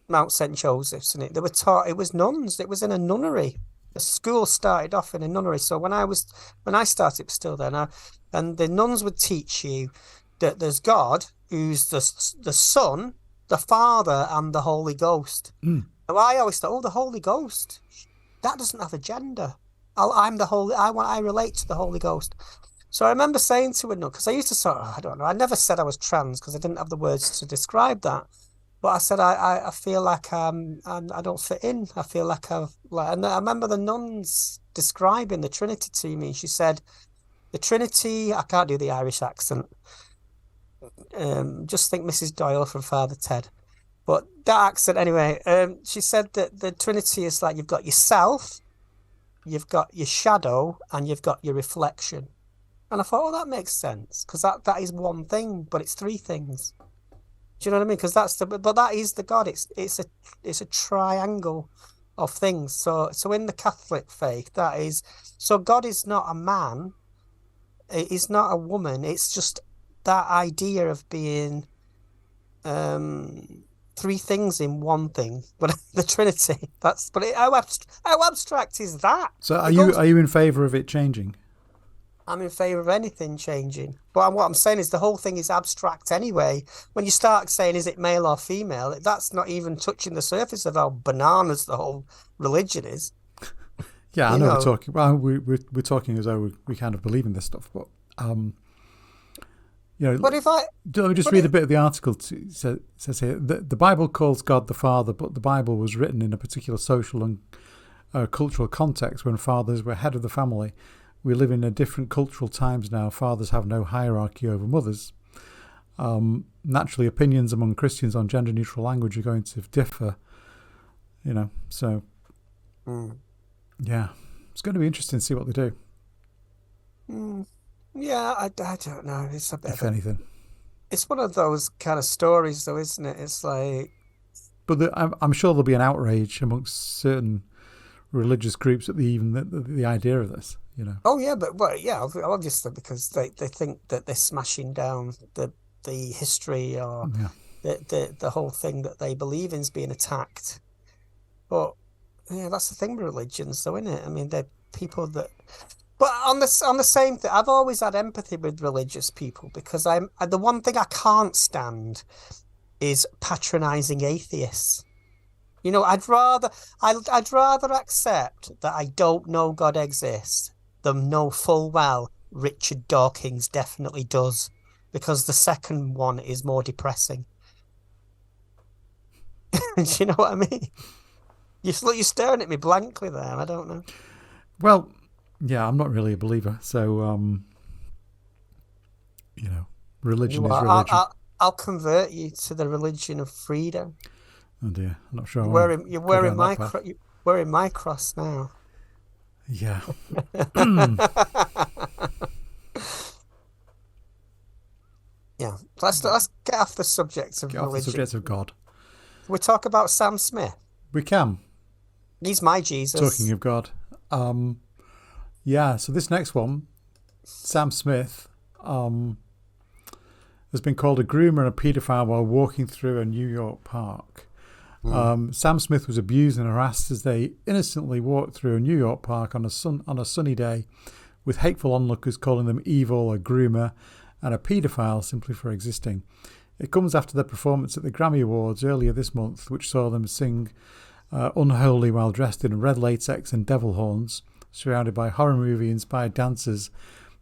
Mount St. Joseph's, and they were taught, it was nuns. It was in a nunnery. The school started off in a nunnery. So when I started, it was still there. And the nuns would teach you that there's God, who's the Son, the Father, and the Holy Ghost. And I always thought, the Holy Ghost, that doesn't have a gender. I'm the Holy. I relate to the Holy Ghost. So I remember saying to her, no, because I used to I don't know. I never said I was trans because I didn't have the words to describe that. But I said I feel like I don't fit in. I feel like and I remember the nuns describing the Trinity to me. She said, the Trinity. I can't do the Irish accent. Just think Mrs. Doyle from Father Ted. But that accent anyway. She said that the Trinity is like you've got yourself, you've got your shadow, and you've got your reflection. And I thought, that makes sense because that is one thing, but it's three things. Do you know what I mean? Because but that is the God. It's a triangle of things. So in the Catholic faith, that is, so God is not a man. He's not a woman. It's just that idea of being three things in one thing. But the Trinity. How abstract is that? So are you in favour of it changing? I'm in favour of anything changing. But what I'm saying is the whole thing is abstract anyway. When you start saying, is it male or female, that's not even touching the surface of how bananas the whole religion is. Yeah, I know we're talking. Well, we're talking as though we kind of believe in this stuff, but But if let me just read a bit of the article. It says here the Bible calls God the Father, but the Bible was written in a particular social and cultural context when fathers were head of the family. We live in a different cultural times now. Fathers have no hierarchy over mothers. Naturally, opinions among Christians on gender-neutral language are going to differ. So yeah, it's going to be interesting to see what they do. Yeah, I don't know. It's a bit if anything. It's one of those kind of stories, though, isn't it? It's like. But I'm sure there'll be an outrage amongst certain religious groups at the idea of this. Oh yeah, but obviously because they think that they're smashing down the history or the whole thing that they believe in is being attacked. But yeah, that's the thing with religions, though, isn't it? I mean, they're people that. But on the same thing, I've always had empathy with religious people because the one thing I can't stand is patronising atheists. I'd rather accept that I don't know God exists than know full well Richard Dawkins definitely does, because the second one is more depressing. Do you know what I mean? You're staring at me blankly there. I don't know. Well, yeah, I'm not really a believer, so religion is religion. I'll convert you to the religion of Freda. Oh dear, I'm not sure. You're wearing my cross now. Yeah. Yeah. Let's get off the subject of religion. Off the subject of God. We talk about Sam Smith. We can. He's my Jesus. Talking of God. Yeah, so this next one, Sam Smith, has been called a groomer and a paedophile while walking through a New York park. Sam Smith was abused and harassed as they innocently walked through a New York park on a sunny day, with hateful onlookers calling them evil, a groomer, and a paedophile simply for existing. It comes after their performance at the Grammy Awards earlier this month, which saw them sing Unholy while dressed in red latex and devil horns, surrounded by horror movie-inspired dancers,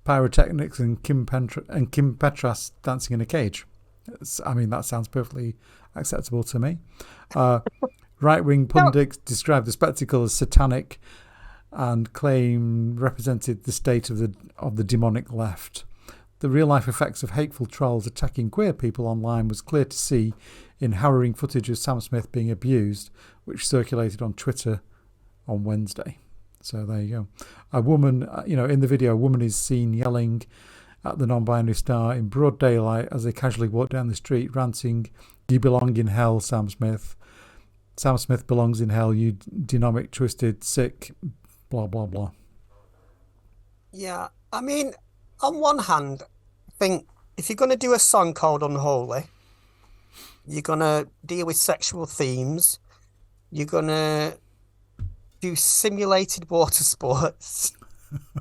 pyrotechnics, and Kim Petras dancing in a cage. That sounds perfectly acceptable to me. Right-wing pundits describe the spectacle as satanic and claim represented the state of the demonic left. The real-life effects of hateful trolls attacking queer people online was clear to see in harrowing footage of Sam Smith being abused, which circulated on Twitter on Wednesday. So there you go. A woman, in the video, a woman is seen yelling at the non-binary star in broad daylight as they casually walk down the street, ranting, "You belong in hell, Sam Smith. Sam Smith belongs in hell, you dynamic, twisted, sick, blah, blah, blah." Yeah, I mean, on one hand, I think if you're going to do a song called Unholy, you're going to deal with sexual themes, you're going to do simulated water sports.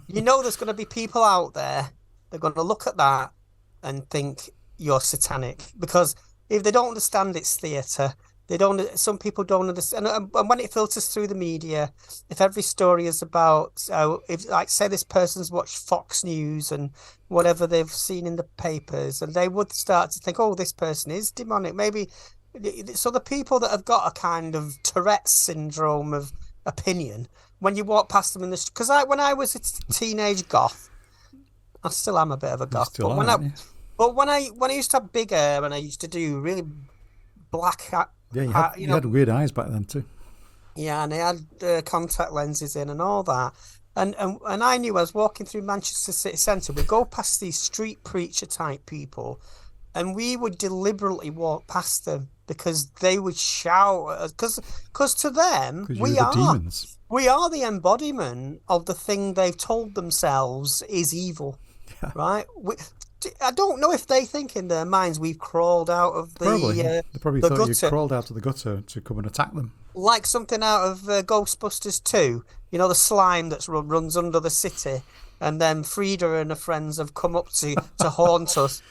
There's going to be people out there, they're going to look at that and think you're satanic, because if they don't understand it's theatre, some people don't understand, and when it filters through the media, if every story is about, say this person's watched Fox News and whatever they've seen in the papers, and they would start to think, oh, this person is demonic, maybe. So the people that have got a kind of Tourette's syndrome of opinion, when you walk past them in the street, because when I was a teenage goth, I still am a bit of a goth, but when I used to have big hair and I used to do really black hat. Yeah, you had weird eyes back then too. Yeah, and I had contact lenses in and all that. And I knew I was walking through Manchester City Centre. We'd go past these street preacher type people, and we would deliberately walk past them because they would shout. Because to them, we are demons. We are the embodiment of the thing they've told themselves is evil, right? I don't know if they think in their minds we've crawled out of the They probably the thought gutter. you crawled out of the gutter to come and attack them. Like something out of Ghostbusters 2. The slime that runs under the city, and then Freda and her friends have come up to haunt us.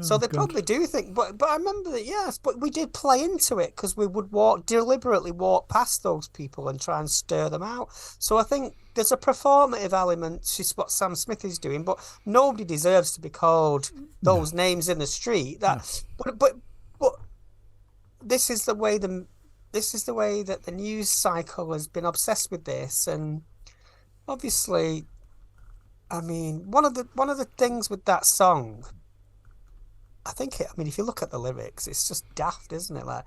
So they probably do think, but I remember that, yes, but we did play into it because we would deliberately walk past those people and try and stir them out. So I think there's a performative element to what Sam Smith is doing, but nobody deserves to be called those names in the street. But this is the way that the news cycle has been obsessed with this, and obviously, I mean, one of the things with that song, if you look at the lyrics, it's just daft, isn't it? Like,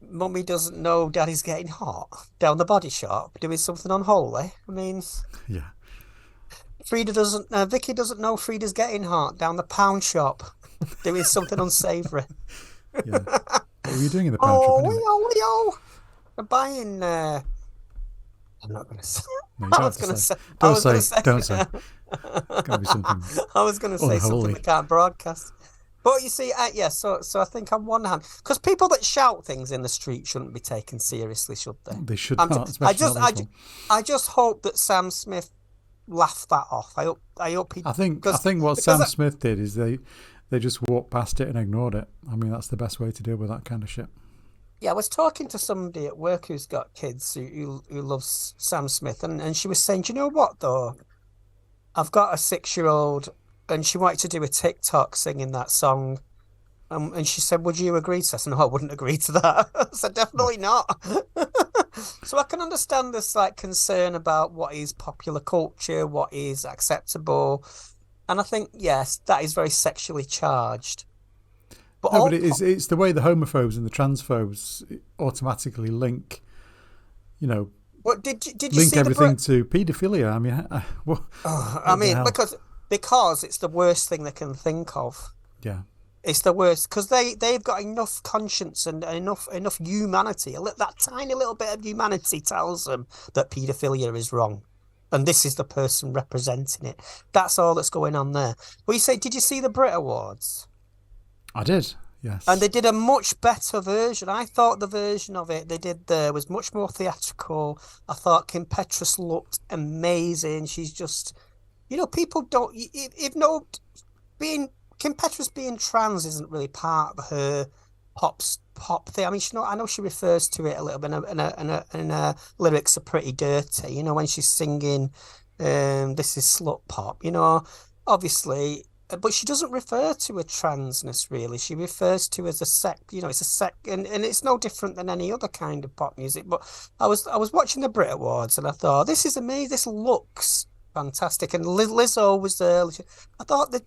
Mummy doesn't know Daddy's getting hot down the body shop doing something unholy. I mean, yeah. Vicky doesn't know Freda's getting hot down the pound shop doing something unsavoury. Yeah. What were you doing in the pound shop anyway? I'm buying. I'm not going to say. No, you don't say. Don't say. It's got to be something. I was going to say something that can't broadcast. But you see, so I think on one hand, because people that shout things in the street shouldn't be taken seriously, should they? They should not. I just hope that Sam Smith laughed that off. I hope he. I think what Sam Smith did is they just walked past it and ignored it. I mean, that's the best way to deal with that kind of shit. Yeah, I was talking to somebody at work who's got kids who loves Sam Smith, and she was saying, do you know what though? I've got a 6-year-old, and she wanted to do a TikTok singing that song. And she said, would you agree to that? I said, no, I wouldn't agree to that. I said, definitely not. So I can understand this concern about what is popular culture, what is acceptable. And I think, yes, that is very sexually charged. But it's the way the homophobes and the transphobes automatically link, What did you link see everything to paedophilia. I mean, because it's the worst thing they can think of. Yeah, it's the worst because they've got enough conscience and enough humanity. That tiny little bit of humanity tells them that paedophilia is wrong, and this is the person representing it. That's all that's going on there. But did you see the Brit Awards? I did. Yes. And they did a much better version. I thought the version of it they did there was much more theatrical. I thought Kim Petras looked amazing. She's just, people don't. Kim Petras being trans isn't really part of her pop thing. I mean, I know she refers to it a little bit, and her lyrics are pretty dirty. When she's singing, "This is slut pop." Obviously. but she doesn't refer to a transness really. She refers to as a sec. It's a sec, and it's no different than any other kind of pop music. But I was watching the Brit Awards, and I thought this is amazing. This looks fantastic. And Lizzo was there. I thought the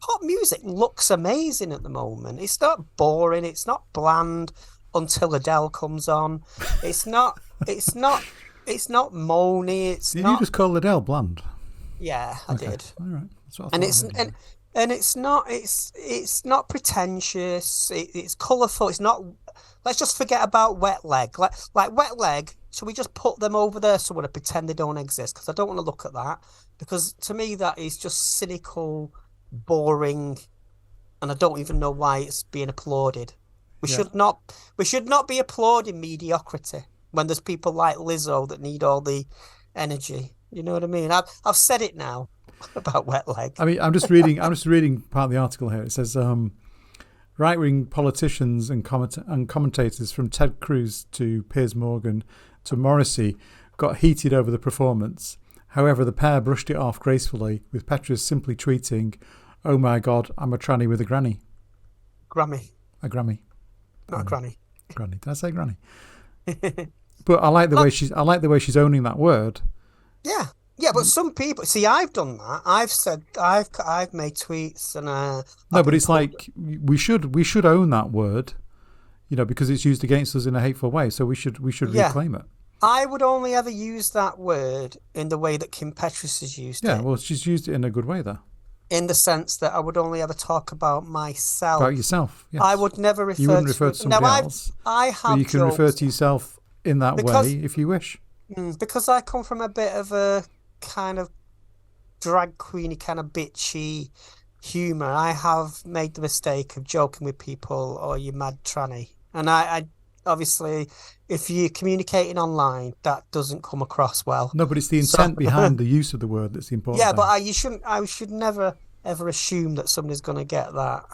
pop music looks amazing at the moment. It's not boring. It's not bland until Adele comes on. It's not. It's not. It's not moany. Did you just call Adele bland? Yeah, I did. All right. That's what I And thought. and it's not pretentious. It's colourful. It's not. Let's just forget about Wet Leg. Like Wet Leg. Should we just put them over there somewhere to pretend they don't exist? Because I don't want to look at that. Because to me that is just cynical, boring, and I don't even know why it's being applauded. We should not be applauding mediocrity when there's people like Lizzo that need all the energy. You know what I mean? I've said it now about Wet Leg. I mean, I'm just reading part of the article here. It says right-wing politicians and commentators from Ted Cruz to Piers Morgan to Morrissey got heated over the performance. However, the pair brushed it off gracefully, with Petra's simply tweeting, "Oh my God, I'm a tranny with a granny." Grammy. A Grammy. Not a granny. Granny. Did I say granny? But I like the way she's owning that word. Yeah. Yeah, but some people see. I've done that. I've said I've made tweets and no, but it's like we should own that word, because it's used against us in a hateful way. So we should reclaim it. I would only ever use that word in the way that Kim Petras has used it. Yeah, well, she's used it in a good way there. In the sense that I would only ever talk about myself. About yourself, yes. I would never refer. You wouldn't refer to somebody else. I have. But you can refer to yourself in that way if you wish. Because I come from a bit of a kind of drag queeny, kind of bitchy humour. I have made the mistake of joking with people, "Oh, you mad tranny," and I obviously, if you're communicating online, that doesn't come across well. No, but it's the intent behind the use of the word that's the important. Yeah, but I should never ever assume that somebody's going to get that.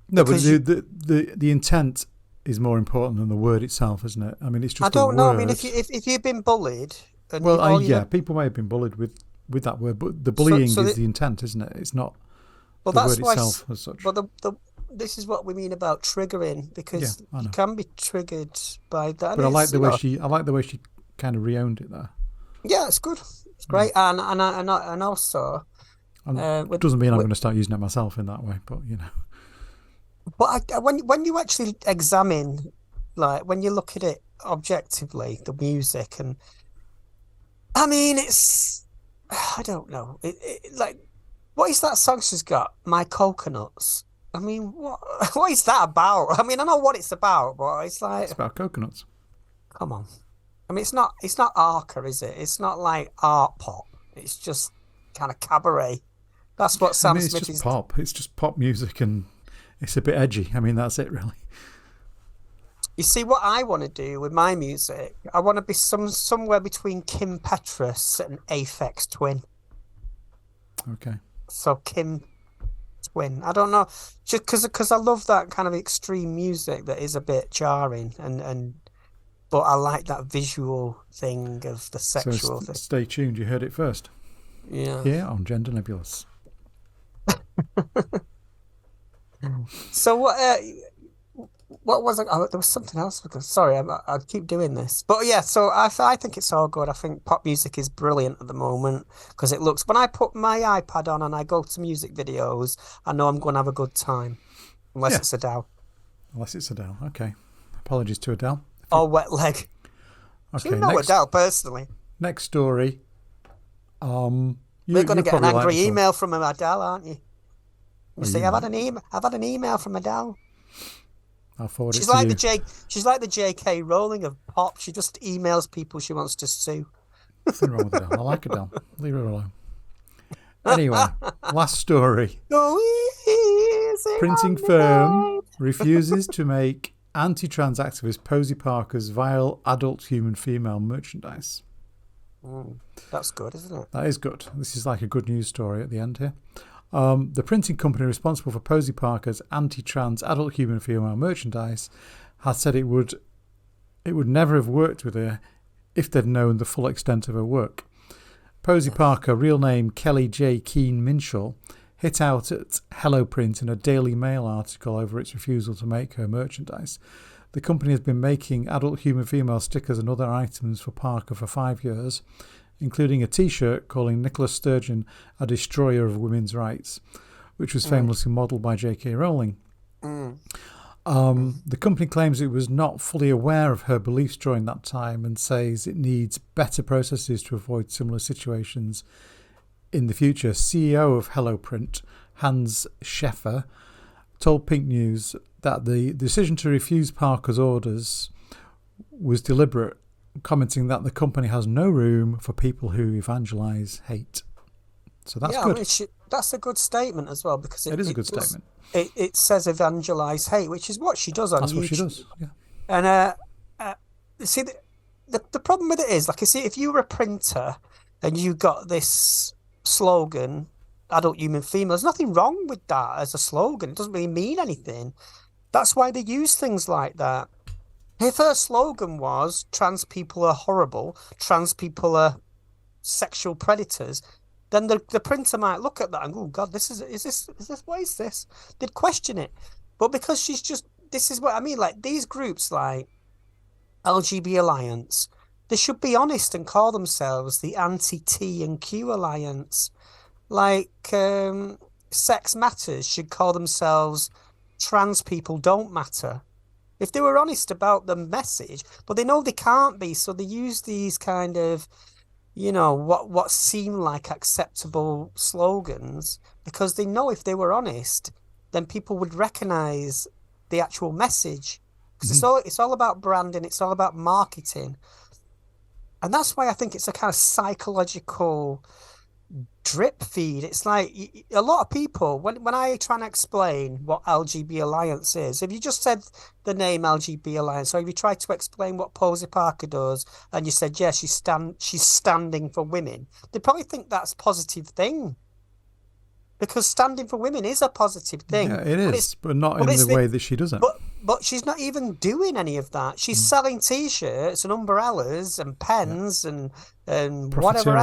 No, but the intent is more important than the word itself, isn't it? I mean, it's just. I don't know. Word. I mean, if you've been bullied, and people may have been bullied with that word, but the bullying is the intent, isn't it? It's not the word itself as such. But this is what we mean about triggering, because you can be triggered by that. But I like the way she kind of re-owned it there. Yeah, it's good. It's great, and also. It doesn't mean I'm going to start using it myself in that way, but But when you actually examine, like when you look at it objectively, the music, and I mean, I don't know, like, what is that song she's got? My Coconuts. I mean, what is that about? I mean, I know what it's about, but it's like it's about coconuts. Come on, I mean, it's not Arca, is it? It's not like art pop. It's just kind of cabaret. That's what Sam Smith is. It's just pop. It's just pop music, and it's a bit edgy. I mean, that's it, really. You see, what I want to do with my music, I want to be somewhere between Kim Petras and Aphex Twin. Okay. So Kim Twin. I don't know, just because I love that kind of extreme music that is a bit jarring, but I like that visual thing of the sexual thing. Stay tuned. You heard it first. Yeah. Here on Gender Nebulous. So what was it? Oh, there was something else. Sorry, I keep doing this, but yeah. So I think it's all good. I think pop music is brilliant at the moment because it looks. When I put my iPad on and I go to music videos, I know I'm going to have a good time, unless it's Adele. Unless it's Adele. Okay. Apologies to Adele. Or Wet Leg. Okay. You know Adele personally. Next story. We're going to get an angry email from Adele, aren't you? You see, I've had an email from Adele. I'll forward she's it to like you. She's like the J.K. Rowling of pop. She just emails people she wants to sue. Nothing wrong with Adele. I like Adele. Leave her alone. Anyway, last story. Printing firm refuses to make anti-trans activist Posie Parker's vile adult human female merchandise. That's good, isn't it? That is good. This is like a good news story at the end here. The printing company responsible for Posie Parker's anti-trans adult human female merchandise has said it would never have worked with her if they'd known the full extent of her work. Posie Parker, real name Kelly J. Keane Minshall, hit out at HelloPrint in a Daily Mail article over its refusal to make her merchandise. The company has been making adult human female stickers and other items for Parker for 5 years, including a T-shirt calling Nicola Sturgeon a destroyer of women's rights, which was famously modelled by J.K. Rowling. The company claims it was not fully aware of her beliefs during that time and says it needs better processes to avoid similar situations in the future. CEO of HelloPrint, Hans Scheffer, told PinkNews that the decision to refuse Parker's orders was deliberate, commenting that the company has no room for people who evangelise hate. So that's good. I mean, that's a good statement as well, because it is a good statement. It says evangelise hate, which is what she does on YouTube. That's what she does, yeah. And see, the problem with it is, like I see, if you were a printer and you got this slogan, adult human female, there's nothing wrong with that as a slogan. It doesn't really mean anything. That's why they use things like that. If her slogan was trans people are horrible, trans people are sexual predators, then the printer might look at that and go, oh God, is this what is this? They'd question it. But because this is what I mean, like these groups like LGBT Alliance, they should be honest and call themselves the anti-T and Q Alliance. Like Sex Matters should call themselves Trans People Don't Matter. If they were honest about the message, but they know they can't be, so they use these kind of, what seem like acceptable slogans, because they know if they were honest, then people would recognize the actual message. Because it's all about branding, it's all about marketing. And that's why I think it's a kind of psychological drip feed. It's like a lot of people, when I try and explain what LGBT Alliance is, if you just said the name LGBT Alliance, or if you tried to explain what Posie Parker does and you said, yeah, she's standing for women, they probably think that's a positive thing, because standing for women is a positive thing. Yeah, it is, but not in the way that she does it. But she's not even doing any of that. She's selling T-shirts and umbrellas and pens and whatever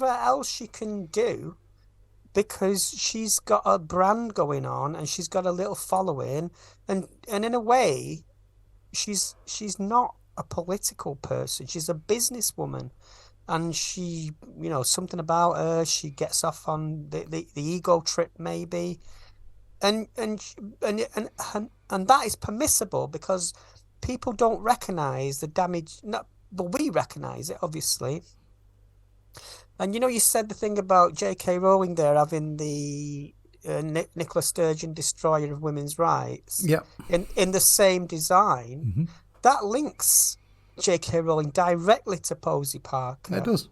else she can do, because she's got a brand going on and she's got a little following, and in a way she's not a political person, she's a businesswoman, and she, something about her, she gets off on the ego trip maybe, and that is permissible because people don't recognize the damage. But we recognize it, obviously. And you said the thing about J.K. Rowling there having the Nicola Sturgeon destroyer of women's rights. Yeah. In the same design, that links J.K. Rowling directly to Posie Parker. It does.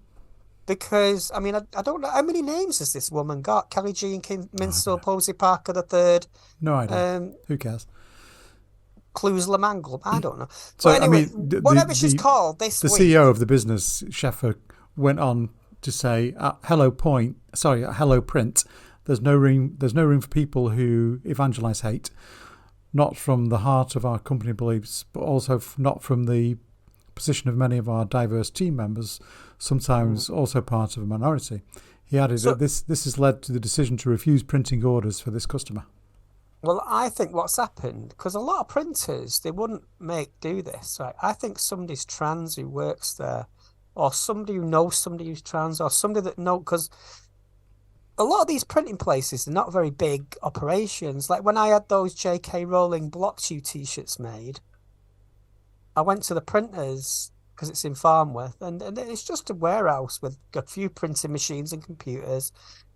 Because I don't know how many names has this woman got. Kelly Jean Minsell, Posie Parker the third. No idea. Who cares? Clues Lamangle. I don't know. So but anyway, whatever she's called, this the CEO of the business, Scheffer, went on to say at HelloPrint, there's no room for people who evangelize hate, not from the heart of our company beliefs, but also not from the position of many of our diverse team members, sometimes also part of a minority. He added that this has led to the decision to refuse printing orders for this customer. Well, I think what's happened, because a lot of printers, they wouldn't do this, right? I think somebody's trans who works there, or somebody who knows somebody who's trans, or somebody that knows, because a lot of these printing places are not very big operations. Like when I had those J.K. Rowling Blocked You t-shirts made, I went to the printers, because it's in Farnworth, and it's just a warehouse with a few printing machines and computers.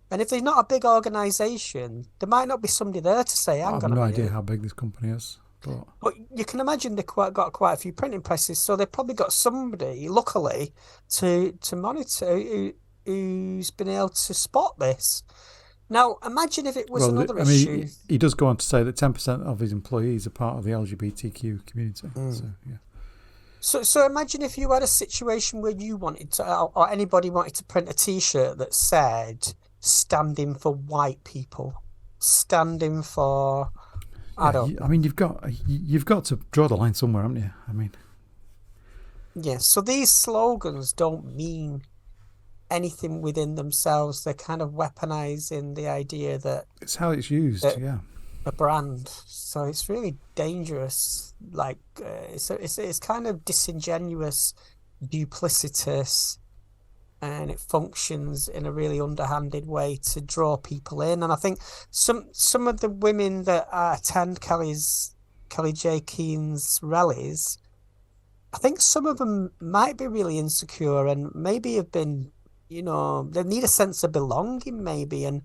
And if there's not a big organisation, there might not be somebody there to say, hang on a minute. I have no idea how big this company is. But you can imagine they've got quite a few printing presses, so they've probably got somebody, luckily, to monitor who's been able to spot this. Now, imagine if it was another issue. He does go on to say that 10% of his employees are part of the LGBTQ community. So, yeah. So imagine if you had a situation where you wanted to, or anybody wanted to print a T-shirt that said, standing for white people, standing for... you've got to draw the line somewhere, haven't you? Yeah, so these slogans don't mean anything within themselves. They're kind of weaponizing the idea that it's how it's used. Yeah, a brand. So it's really dangerous. Like it's kind of disingenuous, duplicitous, and it functions in a really underhanded way to draw people in. And I think some of the women that attend Kelly J. Keen's rallies, I think some of them might be really insecure and maybe have been, they need a sense of belonging maybe, and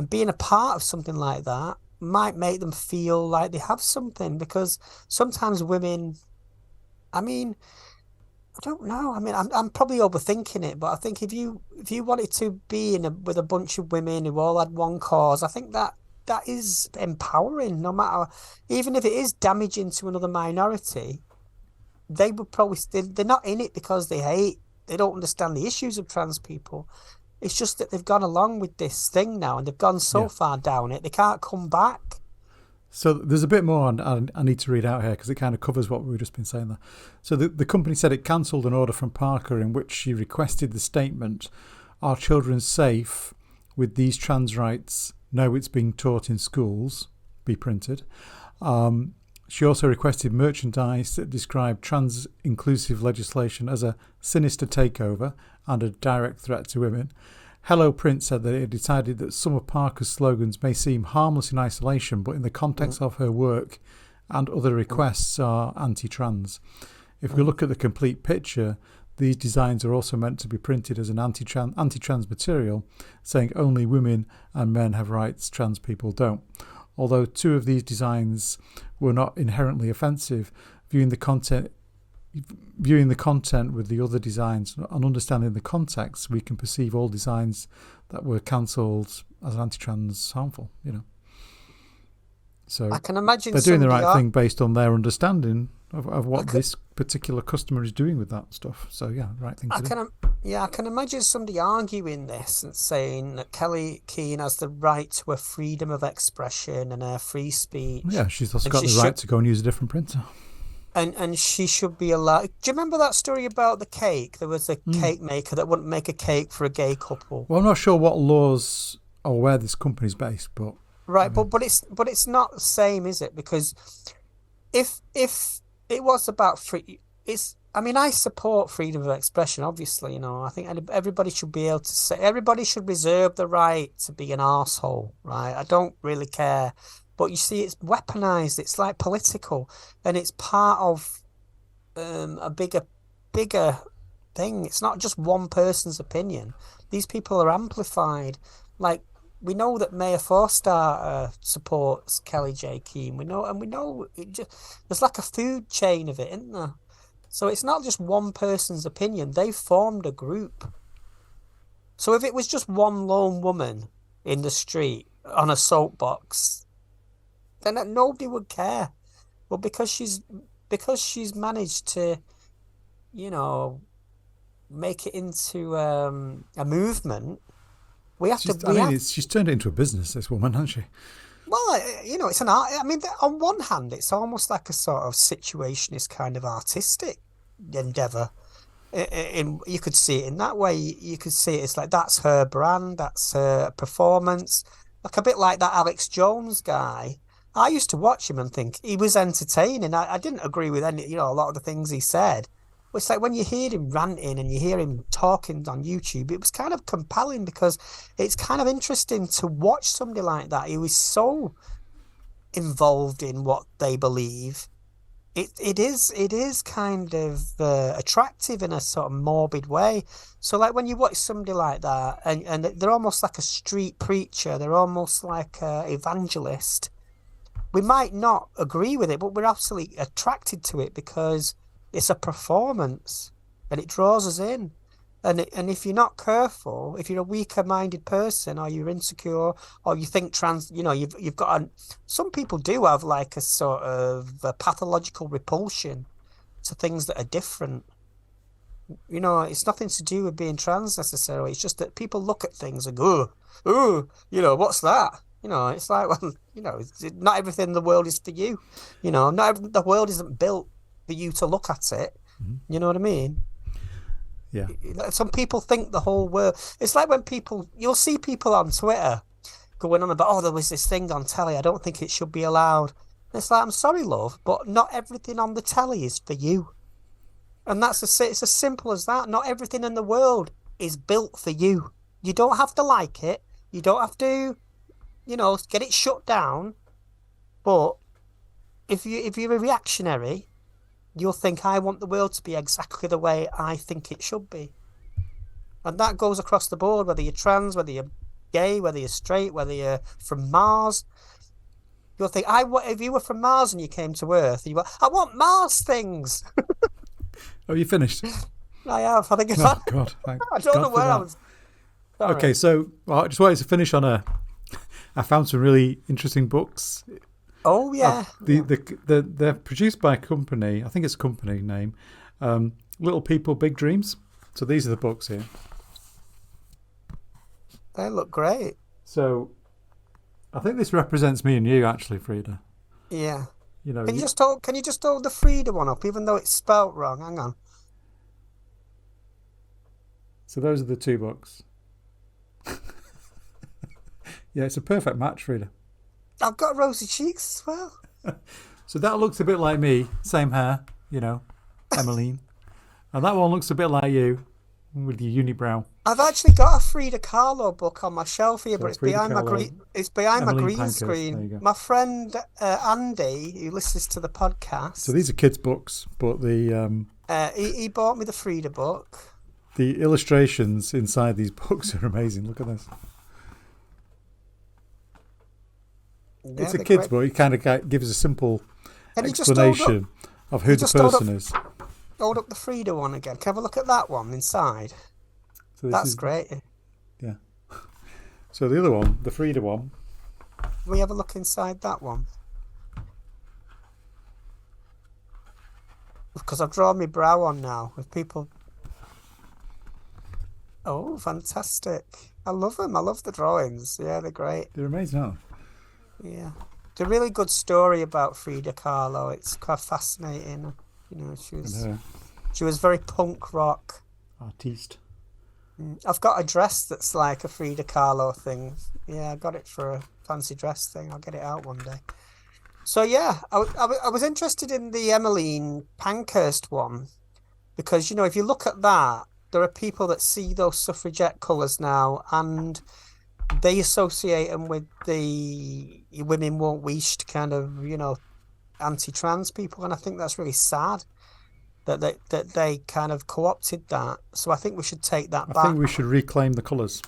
being a part of something like that might make them feel like they have something, because sometimes women, I mean, I don't know. I mean, I'm probably overthinking it, but I think if you wanted to be with a bunch of women who all had one cause, I think that is empowering. No matter, even if it is damaging to another minority, they would probably they're not in it because they don't understand the issues of trans people. It's just that they've gone along with this thing now, and they've gone so far down it, they can't come back. So there's a bit more I need to read out here because it kind of covers what we've just been saying there. So the company said it cancelled an order from Parker in which she requested the statement, "Are children safe with these trans rights? No, it's being taught in schools," be printed. She also requested merchandise that described trans-inclusive legislation as a sinister takeover and a direct threat to women. HelloPrint said that it had decided that some of Parker's slogans may seem harmless in isolation, but in the context of her work and other requests are anti-trans. If we look at the complete picture, these designs are also meant to be printed as an anti-trans material, saying only women and men have rights, trans people don't. Although two of these designs were not inherently offensive, viewing the content with the other designs and understanding the context, we can perceive all designs that were cancelled as anti-trans harmful, So I can imagine they're doing the right thing based on their understanding of what this particular customer is doing with that stuff. So right thing to do. I can imagine somebody arguing this and saying that Kelly Keen has the right to a freedom of expression and a free speech. Yeah, she's also got the right to go and use a different printer. And she should be allowed. Do you remember that story about the cake? There was a cake maker that wouldn't make a cake for a gay couple. Well, I'm not sure what laws or where this company's based, but right, but it's not the same, is it? Because if it was about free, I support freedom of expression. Obviously, I think everybody should be able to say. Everybody should reserve the right to be an arsehole, right? I don't really care. But you see, it's weaponized. It's like political, and it's part of a bigger thing. It's not just one person's opinion. These people are amplified. Like, we know that Mayor Forster supports Kelly J. Keen. We know there's like a food chain of it, isn't there? So it's not just one person's opinion. They've formed a group. So if it was just one lone woman in the street on a soapbox, then nobody would care. But because she's managed to, make it into a movement, she's turned it into a business, this woman, hasn't she? Well, it's an art. I mean, on one hand, it's almost like a sort of situationist kind of artistic endeavor. You could see it in that way. You could see it as like, that's her brand, that's her performance. Like a bit like that Alex Jones guy. I used to watch him and think he was entertaining. I didn't agree with a lot of the things he said. But it's like when you hear him ranting and you hear him talking on YouTube, it was kind of compelling because it's kind of interesting to watch somebody like that. He was so involved in what they believe. It is kind of attractive in a sort of morbid way. So like when you watch somebody like that and they're almost like a street preacher, they're almost like an evangelist. We might not agree with it, but we're absolutely attracted to it because it's a performance and it draws us in. And if you're not careful, if you're a weaker-minded person or you're insecure or you think you've got some people do have like a sort of a pathological repulsion to things that are different. It's nothing to do with being trans necessarily. It's just that people look at things and go, oh, what's that? It's like, well, not everything in the world is for you. The world isn't built for you to look at it. Mm-hmm. You know what I mean? Yeah. Some people think the whole world. It's like when you'll see people on Twitter going on about, oh, there was this thing on telly. I don't think it should be allowed. And it's like, I'm sorry, love, but not everything on the telly is for you. And it's as simple as that. Not everything in the world is built for you. You don't have to like it. You don't have to, get it shut down. But if you're a reactionary, you'll think, I want the world to be exactly the way I think it should be. And that goes across the board, whether you're trans, whether you're gay, whether you're straight, whether you're from Mars. You'll think, if you were from Mars and you came to Earth, you were, I want Mars things. Oh, you finished? I have. I think oh, God. I don't know where I was. Sorry. Okay, so I just wanted to finish on I found some really interesting books. Oh, yeah. They're produced by a company, I think it's a company name, Little People, Big Dreams. So these are the books here. They look great. So I think this represents me and you, actually, Freda. Yeah. Can you just hold the Freda one up, even though it's spelt wrong? Hang on. So those are the two books. Yeah, it's a perfect match, Freda. I've got rosy cheeks as well. So that looks a bit like me, same hair, Emmeline. And that one looks a bit like you, with your unibrow. I've actually got a Frida Kahlo book on my shelf here, but it's behind my green screen. My friend Andy, who listens to the podcast. So these are kids' books, but he bought me the Frida book. The illustrations inside these books are amazing. Look at this. Yeah, it's a kid's book. It kind of gives a simple explanation of who the person is. Hold up the Frida one again. Can I have a look at that one inside? So that's great. Yeah. So the other one, the Frida one. Can we have a look inside that one? Because I've drawn my brow on now with people. Oh, fantastic. I love them. I love the drawings. Yeah, they're great. They're amazing, aren't they? Yeah. It's a really good story about Frida Kahlo. It's quite fascinating. She was very punk rock. Artiste. I've got a dress that's like a Frida Kahlo thing. Yeah, I got it for a fancy dress thing. I'll get it out one day. So yeah, I was interested in the Emmeline Pankhurst one because, if you look at that, there are people that see those suffragette colours now and they associate them with the women won't wish kind of, anti-trans people. And I think that's really sad that they kind of co-opted that. So I think we should take that back. I think we should reclaim the colours.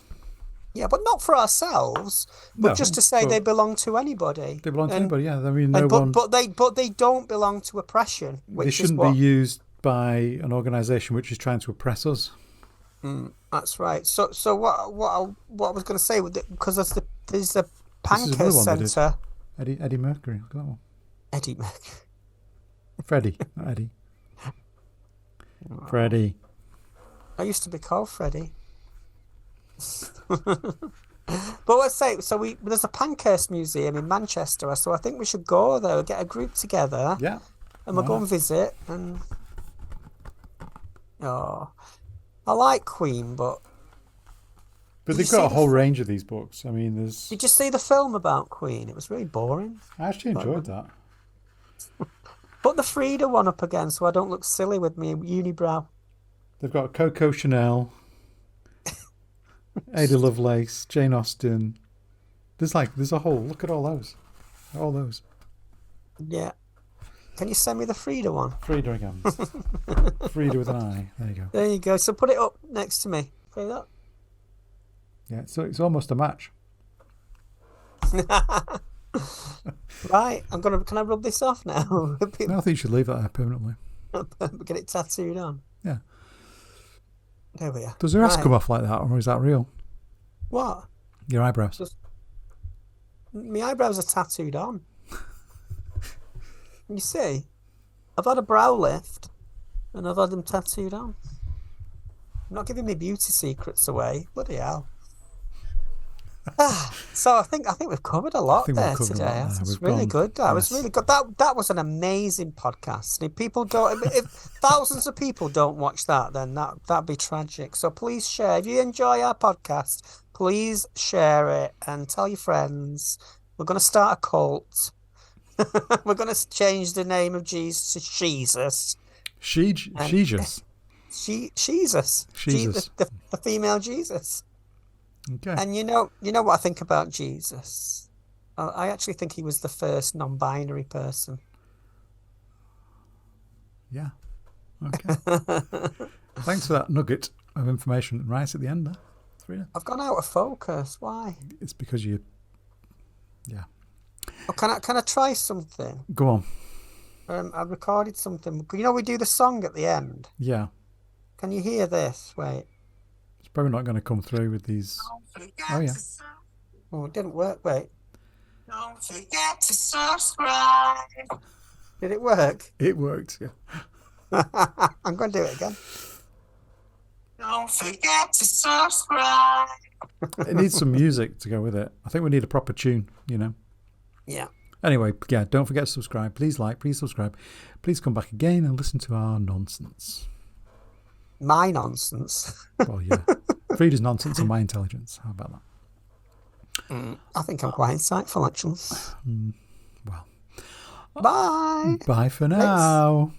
Yeah, but not for ourselves, but just to say they belong to anybody. They belong to anybody, yeah. I mean, but they don't belong to oppression. They shouldn't be used by an organisation which is trying to oppress us. That's right. So what I was going to say, because there's the Pankhurst Centre. Eddie Mercury, look at that one. Eddie Mercury. Freddie, not Eddie. Freddie. I used to be called Freddie. But let's say, there's a Pankhurst Museum in Manchester, so I think we should go there, get a group together. Yeah. And we'll go and visit. And I like Queen, but they've got a whole range of these books. I mean, there's. Did you see the film about Queen? It was really boring. I actually enjoyed that. Put the Frida one up again so I don't look silly with me unibrow. They've got Coco Chanel, Ada Lovelace, Jane Austen. There's a whole. Look at all those. All those. Yeah. Can you send me the Frida one? Frida again. Frida with an I. There you go. There you go. So put it up next to me. See that? Yeah, so it's almost a match. Right, can I rub this off now? No, I think you should leave that there permanently. Get it tattooed on. Yeah. There we are. Does your ass come off like that, or is that real? What? Your eyebrows. My eyebrows are tattooed on. You see, I've had a brow lift, and I've had them tattooed on. I'm not giving me beauty secrets away. Bloody hell. So I think we've covered a lot there today. It's really good. That was really good. That was an amazing podcast. And if people don't, if thousands of people don't watch that, then that'd be tragic. So please share. If you enjoy our podcast, please share it and tell your friends. We're going to start a cult. We're going to change the name of Jesus to Jesus. Jesus. Jesus. The female Jesus. Okay. And you know what I think about Jesus? I actually think he was the first non-binary person. Yeah. Okay. Thanks for that nugget of information right at the end there, Freda. I've gone out of focus. Why? It's because you... Yeah. Oh, can I try something? Go on. I recorded something. You know we do the song at the end? Yeah. Can you hear this? Wait. It's probably not going to come through with these... Oh, yeah. Oh, it didn't work. Wait. Don't forget to subscribe. Did it work? It worked, yeah. I'm going to do it again. Don't forget to subscribe. It needs some music to go with it. I think we need a proper tune, you know. Yeah. Anyway, yeah, don't forget to subscribe. Please like, please subscribe. Please come back again and listen to our nonsense. My nonsense. Well, yeah. Freda's nonsense and my intelligence. How about that? I think I'm quite insightful, actually. Well. Bye. Bye for now.